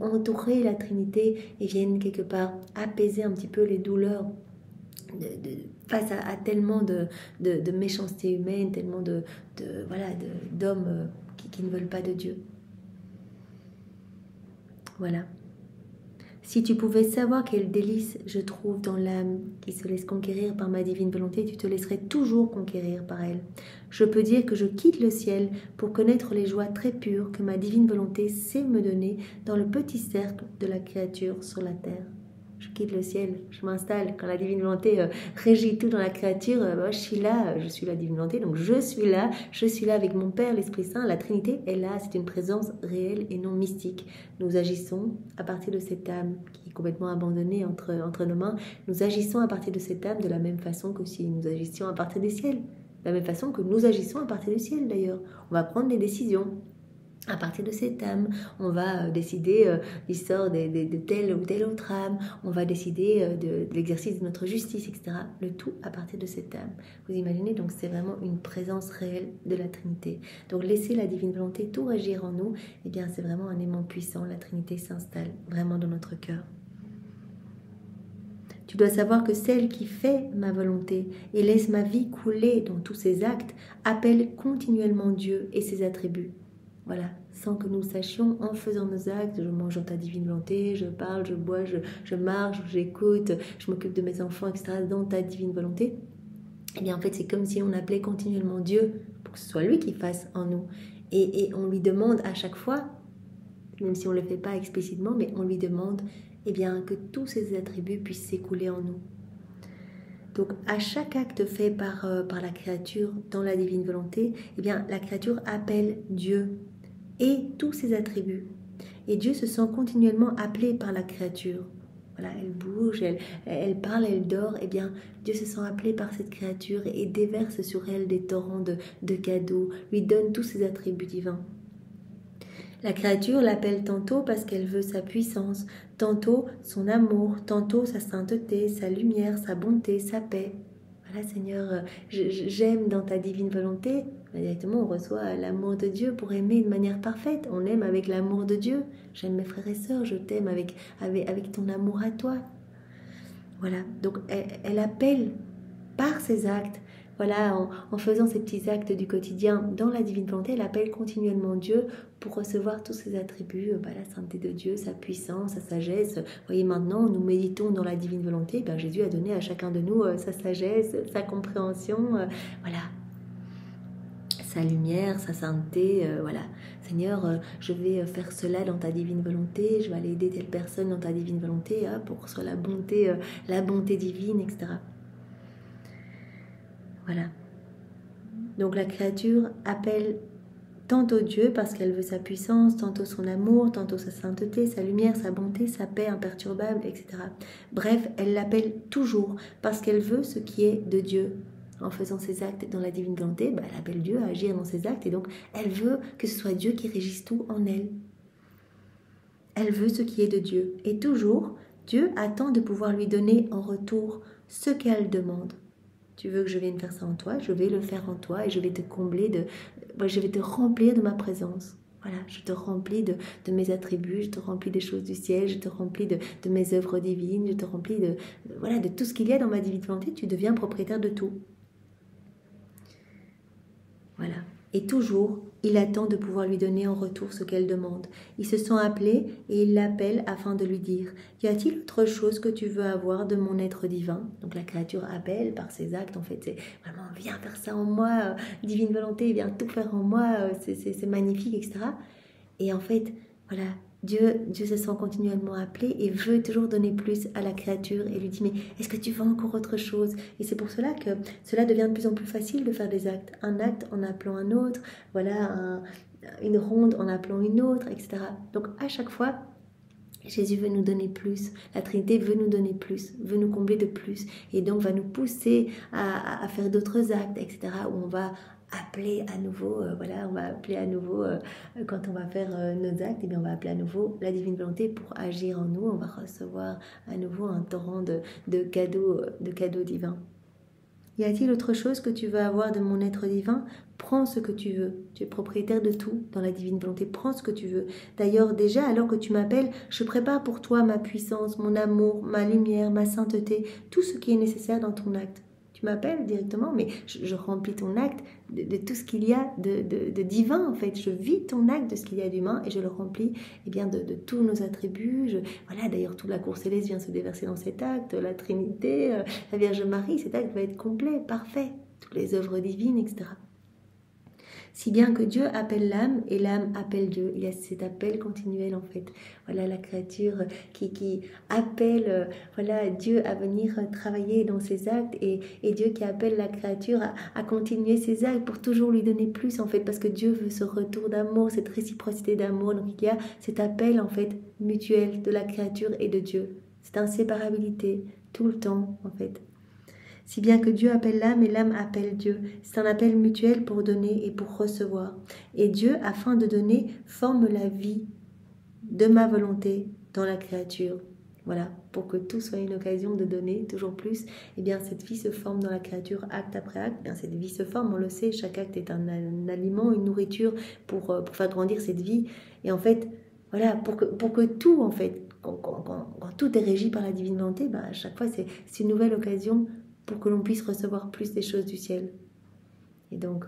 entourer la Trinité et viennent quelque part apaiser un petit peu les douleurs face à tellement de méchanceté humaine, tellement d'hommes qui ne veulent pas de Dieu. Voilà. Si tu pouvais savoir quel délice je trouve dans l'âme qui se laisse conquérir par ma divine volonté, tu te laisserais toujours conquérir par elle. Je peux dire que je quitte le ciel pour connaître les joies très pures que ma divine volonté sait me donner dans le petit cercle de la créature sur la terre. Je quitte le ciel, je m'installe. Quand la divine volonté régit tout dans la créature, moi, je suis là, je suis la divine volonté, donc je suis là avec mon Père, l'Esprit Saint, la Trinité est là, c'est une présence réelle et non mystique. Nous agissons à partir de cette âme qui est complètement abandonnée entre nos mains, nous agissons à partir de cette âme de la même façon que si nous agissions à partir des ciels, de la même façon que nous agissons à partir du ciel d'ailleurs. On va prendre des décisions. À partir de cette âme, on va décider l'histoire de telle ou telle autre âme, on va décider de l'exercice de notre justice, etc. Le tout à partir de cette âme. Vous imaginez, donc c'est vraiment une présence réelle de la Trinité. Donc laisser la divine volonté tout agir en nous, eh bien c'est vraiment un aimant puissant, la Trinité s'installe vraiment dans notre cœur. Tu dois savoir que celle qui fait ma volonté et laisse ma vie couler dans tous ses actes appelle continuellement Dieu et ses attributs. Voilà, sans que nous sachions, en faisant nos actes, je mange dans ta divine volonté, je parle, je bois, je marche, j'écoute, je m'occupe de mes enfants, etc., dans ta divine volonté. Eh bien, en fait, c'est comme si on appelait continuellement Dieu pour que ce soit lui qui fasse en nous. Et on lui demande à chaque fois, même si on ne le fait pas explicitement, mais on lui demande eh bien, que tous ces attributs puissent s'écouler en nous. Donc, à chaque acte fait par la créature dans la divine volonté, eh bien, la créature appelle Dieu et tous ses attributs. Et Dieu se sent continuellement appelé par la créature. Voilà, elle bouge, elle parle, elle dort. Eh bien, Dieu se sent appelé par cette créature et déverse sur elle des torrents de cadeaux, lui donne tous ses attributs divins. La créature l'appelle tantôt parce qu'elle veut sa puissance, tantôt son amour, tantôt sa sainteté, sa lumière, sa bonté, sa paix. Voilà, Seigneur, j'aime dans ta divine volonté. Directement, on reçoit l'amour de Dieu pour aimer de manière parfaite. On aime avec l'amour de Dieu. J'aime mes frères et sœurs, je t'aime avec ton amour à toi. Voilà, donc elle appelle par ses actes. Voilà, en faisant ces petits actes du quotidien dans la divine volonté, elle appelle continuellement Dieu pour recevoir tous ses attributs, la sainteté de Dieu, sa puissance, sa sagesse. Vous voyez, maintenant, nous méditons dans la divine volonté. Jésus a donné à chacun de nous sa sagesse, sa compréhension, voilà, sa lumière, sa sainteté. Voilà, Seigneur, je vais faire cela dans ta divine volonté. Je vais aller aider telle personne dans ta divine volonté pour recevoir la bonté divine, etc. Voilà. Donc la créature appelle tantôt Dieu parce qu'elle veut sa puissance, tantôt son amour, tantôt sa sainteté, sa lumière, sa bonté, sa paix imperturbable, etc. Bref, elle l'appelle toujours parce qu'elle veut ce qui est de Dieu. En faisant ses actes dans la divine volonté, elle appelle Dieu à agir dans ses actes et donc elle veut que ce soit Dieu qui régisse tout en elle. Elle veut ce qui est de Dieu. Et toujours, Dieu attend de pouvoir lui donner en retour ce qu'elle demande. Tu veux que je vienne faire ça en toi, je vais le faire en toi et je vais te combler je vais te remplir de ma présence. Voilà, je te remplis de mes attributs, je te remplis des choses du ciel, je te remplis de mes œuvres divines, je te remplis de tout ce qu'il y a dans ma divine volonté, tu deviens propriétaire de tout. Voilà. Et toujours, il attend de pouvoir lui donner en retour ce qu'elle demande. Ils se sont appelés et il l'appelle afin de lui dire « Y a-t-il autre chose que tu veux avoir de mon être divin ?» Donc la créature appelle par ses actes, en fait, c'est vraiment « viens faire ça en moi, divine volonté, viens tout faire en moi, c'est magnifique, etc. » Et en fait, voilà, Dieu se sent continuellement appelé et veut toujours donner plus à la créature et lui dit « mais est-ce que tu veux encore autre chose ?» Et c'est pour cela que cela devient de plus en plus facile de faire des actes. Un acte en appelant un autre, voilà, une ronde en appelant une autre, etc. Donc à chaque fois, Jésus veut nous donner plus, la Trinité veut nous donner plus, veut nous combler de plus et donc va nous pousser à faire d'autres actes, etc. où on va appeler à nouveau, on va appeler à nouveau, quand on va faire nos actes, et bien on va appeler à nouveau la divine volonté pour agir en nous, on va recevoir à nouveau un torrent de cadeaux divins. Y a-t-il autre chose que tu veux avoir de mon être divin? Prends ce que tu veux. Tu es propriétaire de tout dans la divine volonté. Prends ce que tu veux. D'ailleurs, déjà, alors que tu m'appelles, je prépare pour toi ma puissance, mon amour, ma lumière, ma sainteté, tout ce qui est nécessaire dans ton acte. Tu m'appelles directement, mais je remplis ton acte de tout ce qu'il y a de divin, en fait. Je vis ton acte de ce qu'il y a d'humain et je le remplis de tous nos attributs. Voilà, d'ailleurs, toute la cour céleste vient se déverser dans cet acte, la Trinité, la Vierge Marie, cet acte va être complet, parfait. Toutes les œuvres divines, etc. Si bien que Dieu appelle l'âme et l'âme appelle Dieu. Il y a cet appel continuel en fait. Voilà la créature qui appelle Dieu à venir travailler dans ses actes et Dieu qui appelle la créature à continuer ses actes pour toujours lui donner plus en fait parce que Dieu veut ce retour d'amour, cette réciprocité d'amour. Donc il y a cet appel en fait mutuel de la créature et de Dieu. Cette inséparabilité tout le temps en fait. Si bien que Dieu appelle l'âme et l'âme appelle Dieu. C'est un appel mutuel pour donner et pour recevoir. Et Dieu, afin de donner, forme la vie de ma volonté dans la créature. Voilà, pour que tout soit une occasion de donner toujours plus. Et bien cette vie se forme dans la créature acte après acte. Bien cette vie se forme, on le sait, chaque acte est un aliment, une nourriture pour faire grandir cette vie. Et en fait, voilà, pour que tout, en fait, quand tout est régi par la divine volonté, à chaque fois c'est une nouvelle occasion pour que l'on puisse recevoir plus des choses du ciel. Et donc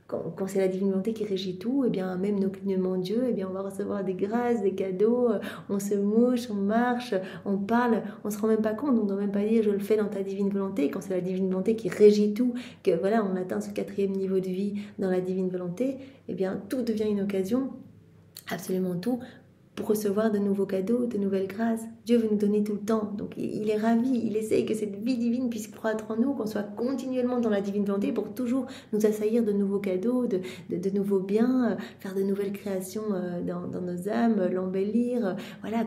quand c'est la divine volonté qui régit tout, et bien même nos clignements en Dieu, et bien on va recevoir des grâces, des cadeaux, on se mouche, on marche, on parle, on se rend même pas compte, on ne doit même pas dire je le fais dans ta divine volonté. Quand c'est la divine volonté qui régit tout, que voilà on atteint ce 4e niveau de vie dans la divine volonté, et bien tout devient une occasion, absolument tout, pour recevoir de nouveaux cadeaux, de nouvelles grâces. Dieu veut nous donner tout le temps. Donc il est ravi, il essaye que cette vie divine puisse croître en nous, qu'on soit continuellement dans la divine volonté pour toujours nous assaillir de nouveaux cadeaux, de nouveaux biens, faire de nouvelles créations dans nos âmes, l'embellir,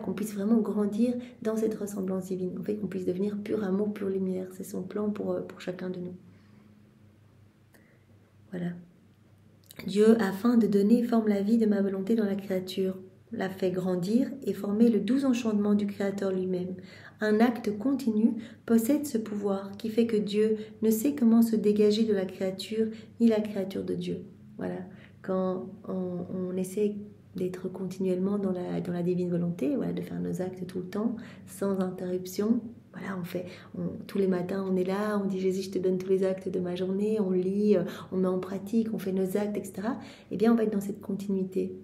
qu'on puisse vraiment grandir dans cette ressemblance divine. En fait, qu'on puisse devenir pur amour, pure lumière. C'est son plan pour chacun de nous. Voilà. Dieu, afin de donner, forme la vie de ma volonté dans la créature, l'a fait grandir et former le doux enchantement du Créateur lui-même. Un acte continu possède ce pouvoir qui fait que Dieu ne sait comment se dégager de la créature ni la créature de Dieu. Voilà, quand on essaie d'être continuellement dans la divine volonté, de faire nos actes tout le temps, sans interruption. Voilà, tous les matins on est là, on dit Jésus je te donne tous les actes de ma journée, on lit, on met en pratique, on fait nos actes, etc. Eh bien on va être dans cette continuité.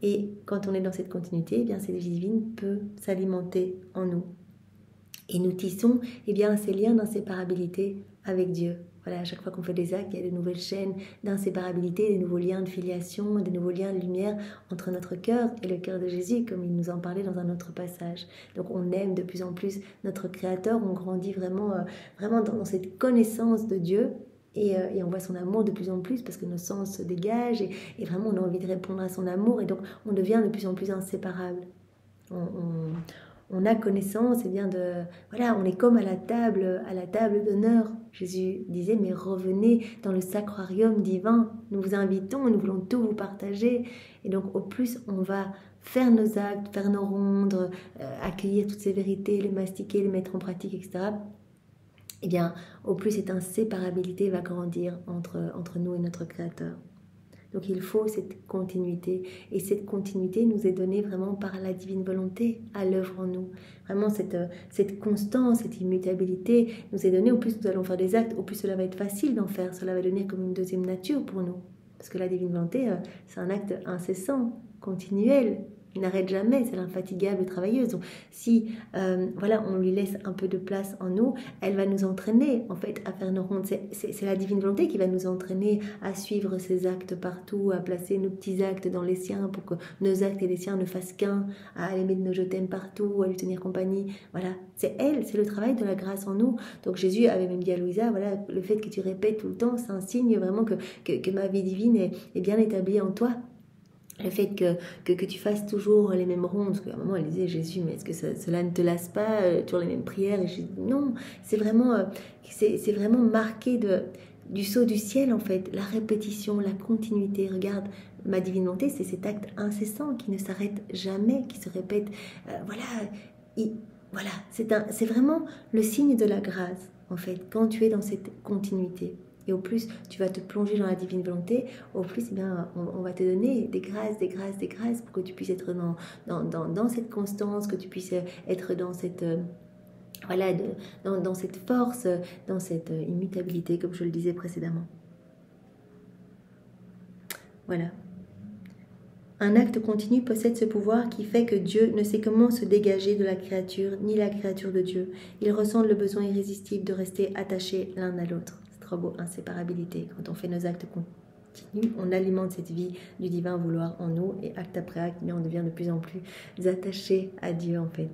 Et quand on est dans cette continuité, eh bien cette vie divine peut s'alimenter en nous. Et nous tissons ces liens d'inséparabilité avec Dieu. Voilà, à chaque fois qu'on fait des actes, il y a de nouvelles chaînes d'inséparabilité, des nouveaux liens de filiation, des nouveaux liens de lumière entre notre cœur et le cœur de Jésus, comme il nous en parlait dans un autre passage. Donc on aime de plus en plus notre Créateur, on grandit vraiment dans cette connaissance de Dieu. Et on voit son amour de plus en plus parce que nos sens se dégagent et vraiment on a envie de répondre à son amour et donc on devient de plus en plus inséparable. On on a connaissance, eh bien voilà, on est comme à la table d'honneur. Jésus disait, mais revenez dans le sacrarium divin, nous vous invitons, nous voulons tout vous partager. Et donc au plus on va faire nos actes, faire nos rondes, accueillir toutes ces vérités, les mastiquer, les mettre en pratique, etc., eh bien au plus cette inséparabilité va grandir entre nous et notre Créateur. Donc il faut cette continuité. Et cette continuité nous est donnée vraiment par la divine volonté à l'œuvre en nous. Vraiment cette constance, cette immutabilité nous est donnée. Au plus nous allons faire des actes, au plus cela va être facile d'en faire. Cela va devenir comme une deuxième nature pour nous. Parce que la divine volonté, c'est un acte incessant, continuel. Il n'arrête jamais, c'est l'infatigable travailleuse. Donc, si voilà, on lui laisse un peu de place en nous, elle va nous entraîner en fait à faire nos rondes. C'est la divine volonté qui va nous entraîner à suivre ses actes partout, à placer nos petits actes dans les siens pour que nos actes et les siens ne fassent qu'un, à aller mettre nos je t'aime partout, à lui tenir compagnie. Voilà, c'est elle, c'est le travail de la grâce en nous. Donc Jésus avait même dit à Louisa, voilà, le fait que tu répètes tout le temps, c'est un signe vraiment que ma vie divine est bien établie en toi. Le fait que tu fasses toujours les mêmes rondes, parce qu'à un moment elle disait, Jésus, mais est-ce que cela ne te lasse pas, toujours les mêmes prières? Et je dis, non, c'est vraiment marqué du sceau du ciel en fait, la répétition, la continuité. Regarde, ma divine volonté, c'est cet acte incessant qui ne s'arrête jamais, qui se répète. Voilà, c'est vraiment le signe de la grâce en fait, quand tu es dans cette continuité. Et au plus tu vas te plonger dans la divine volonté, au plus eh bien, on va te donner des grâces pour que tu puisses être dans cette constance, que tu puisses être dans cette, dans cette force, dans cette immutabilité, comme je le disais précédemment. Voilà. Un acte continu possède ce pouvoir qui fait que Dieu ne sait comment se dégager de la créature, ni la créature de Dieu. Il ressent le besoin irrésistible de rester attachés l'un à l'autre. Trop beau, inséparabilité. Quand on fait nos actes continus, on alimente cette vie du divin vouloir en nous et acte après acte, on devient de plus en plus attachés à Dieu en fait.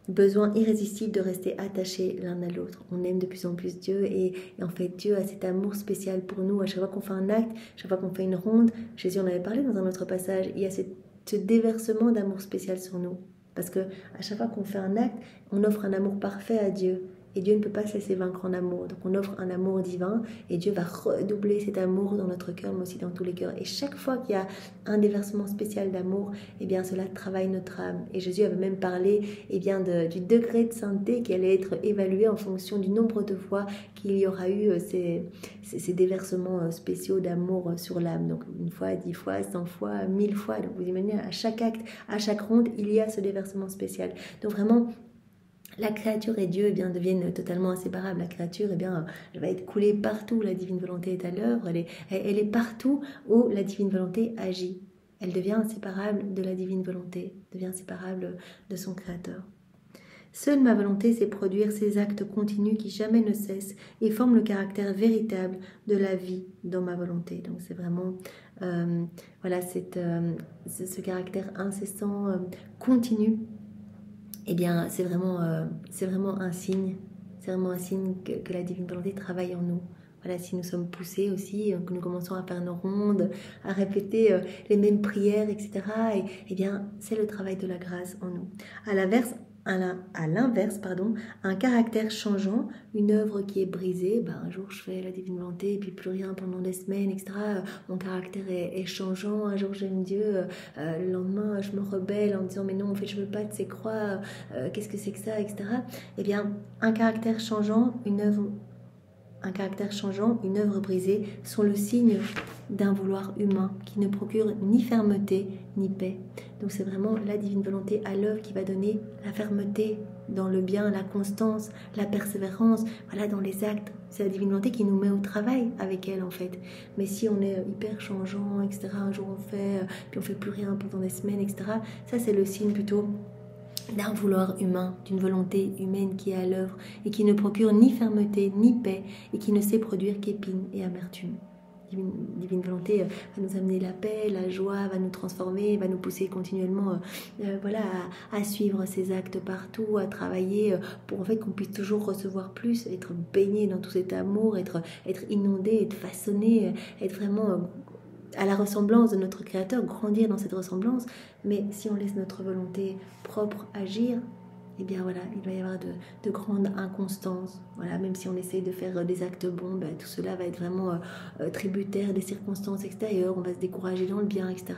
Besoin irrésistible de rester attachés l'un à l'autre. On aime de plus en plus Dieu et en fait Dieu a cet amour spécial pour nous. À chaque fois qu'on fait un acte, chaque fois qu'on fait une ronde, Jésus en avait parlé dans un autre passage, il y a ce déversement d'amour spécial sur nous. Parce que à chaque fois qu'on fait un acte, on offre un amour parfait à Dieu. Et Dieu ne peut pas se laisser vaincre en amour. Donc on offre un amour divin et Dieu va redoubler cet amour dans notre cœur, mais aussi dans tous les cœurs. Et chaque fois qu'il y a un déversement spécial d'amour, eh bien cela travaille notre âme. Et Jésus avait même parlé eh bien, du degré de sainteté qui allait être évalué en fonction du nombre de fois qu'il y aura eu ces déversements spéciaux d'amour sur l'âme. Donc 1 fois, 10 fois, 100 fois, 1000 fois. Donc vous imaginez, à chaque acte, à chaque ronde, il y a ce déversement spécial. Donc vraiment, la créature et Dieu eh bien, deviennent totalement inséparables. La créature eh bien, elle va être coulée partout où la divine volonté est à l'œuvre. Elle est partout où la divine volonté agit. Elle devient inséparable de la divine volonté, devient inséparable de son Créateur. Seule ma volonté sait produire ces actes continus qui jamais ne cessent et forment le caractère véritable de la vie dans ma volonté. Donc c'est vraiment voilà, ce caractère incessant, continu. Eh bien, c'est vraiment un signe. C'est vraiment un signe que la divine volonté travaille en nous. Voilà, si nous sommes poussés aussi, que nous commençons à faire nos rondes, à répéter les mêmes prières, etc. Et eh bien, c'est le travail de la grâce en nous. À l'inverse, un caractère changeant, une œuvre qui est brisée, un jour je fais la divine volonté et puis plus rien pendant des semaines, etc. Mon caractère est changeant, un jour j'aime Dieu, le lendemain je me rebelle en disant mais non en fait je veux pas de ces croix, qu'est-ce que c'est que ça, etc. Eh bien un caractère changeant, une œuvre brisée sont le signe d'un vouloir humain qui ne procure ni fermeté ni paix. Donc c'est vraiment la divine volonté à l'œuvre qui va donner la fermeté dans le bien, la constance, la persévérance, voilà, dans les actes. C'est la divine volonté qui nous met au travail avec elle en fait. Mais si on est hyper changeant, etc., un jour on fait, puis on fait plus rien pendant des semaines, etc., ça c'est le signe plutôt d'un vouloir humain, d'une volonté humaine qui est à l'œuvre et qui ne procure ni fermeté ni paix et qui ne sait produire qu'épine et amertume. Divine volonté va nous amener la paix, la joie, va nous transformer, va nous pousser continuellement à suivre ces actes partout, à travailler pour en fait qu'on puisse toujours recevoir plus, être baigné dans tout cet amour, être inondé, être façonné, être vraiment à la ressemblance de notre Créateur, grandir dans cette ressemblance. Mais si on laisse notre volonté propre agir, eh bien voilà, il va y avoir de grandes inconstances. Voilà, même si on essaye de faire des actes bons, ben, tout cela va être vraiment tributaire des circonstances extérieures, on va se décourager dans le bien, etc.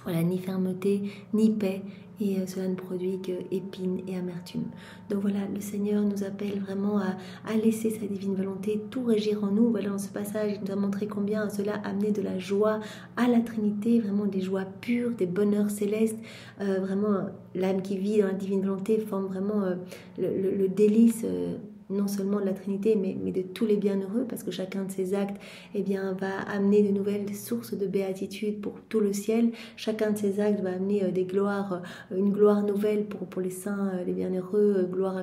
Voilà, ni fermeté, ni paix, et cela ne produit que épine et amertume. Donc voilà, le Seigneur nous appelle vraiment à laisser sa divine volonté tout régir en nous. Voilà, dans ce passage, il nous a montré combien cela amenait de la joie à la Trinité, vraiment des joies pures, des bonheurs célestes. Vraiment, l'âme qui vit dans la divine volonté forme vraiment le délice non seulement de la Trinité, mais de tous les bienheureux, parce que chacun de ces actes eh bien, va amener de nouvelles sources de béatitude pour tout le ciel. Chacun de ces actes va amener des gloires, une gloire nouvelle pour les saints, les bienheureux, gloire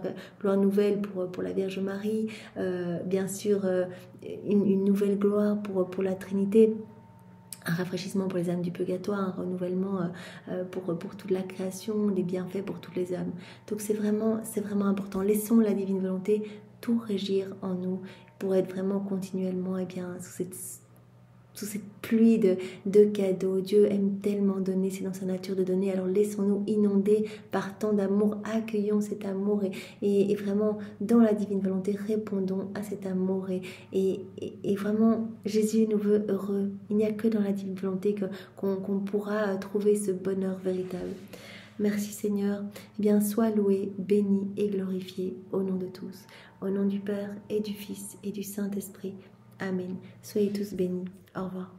nouvelle pour la Vierge Marie, bien sûr une nouvelle gloire pour la Trinité. Un rafraîchissement pour les âmes du purgatoire, un renouvellement pour toute la création, des bienfaits pour toutes les âmes. Donc c'est vraiment important. Laissons la divine volonté tout régir en nous pour être vraiment continuellement sous cette pluie de cadeaux. Dieu aime tellement donner, c'est dans sa nature de donner, alors laissons-nous inonder par tant d'amour, accueillons cet amour et vraiment dans la divine volonté, répondons à cet amour et vraiment Jésus nous veut heureux. Il n'y a que dans la divine volonté qu'on pourra trouver ce bonheur véritable. Merci Seigneur, eh bien sois loué, béni et glorifié au nom de tous, au nom du Père et du Fils et du Saint-Esprit. Amen. Soyez tous bénis. Au revoir.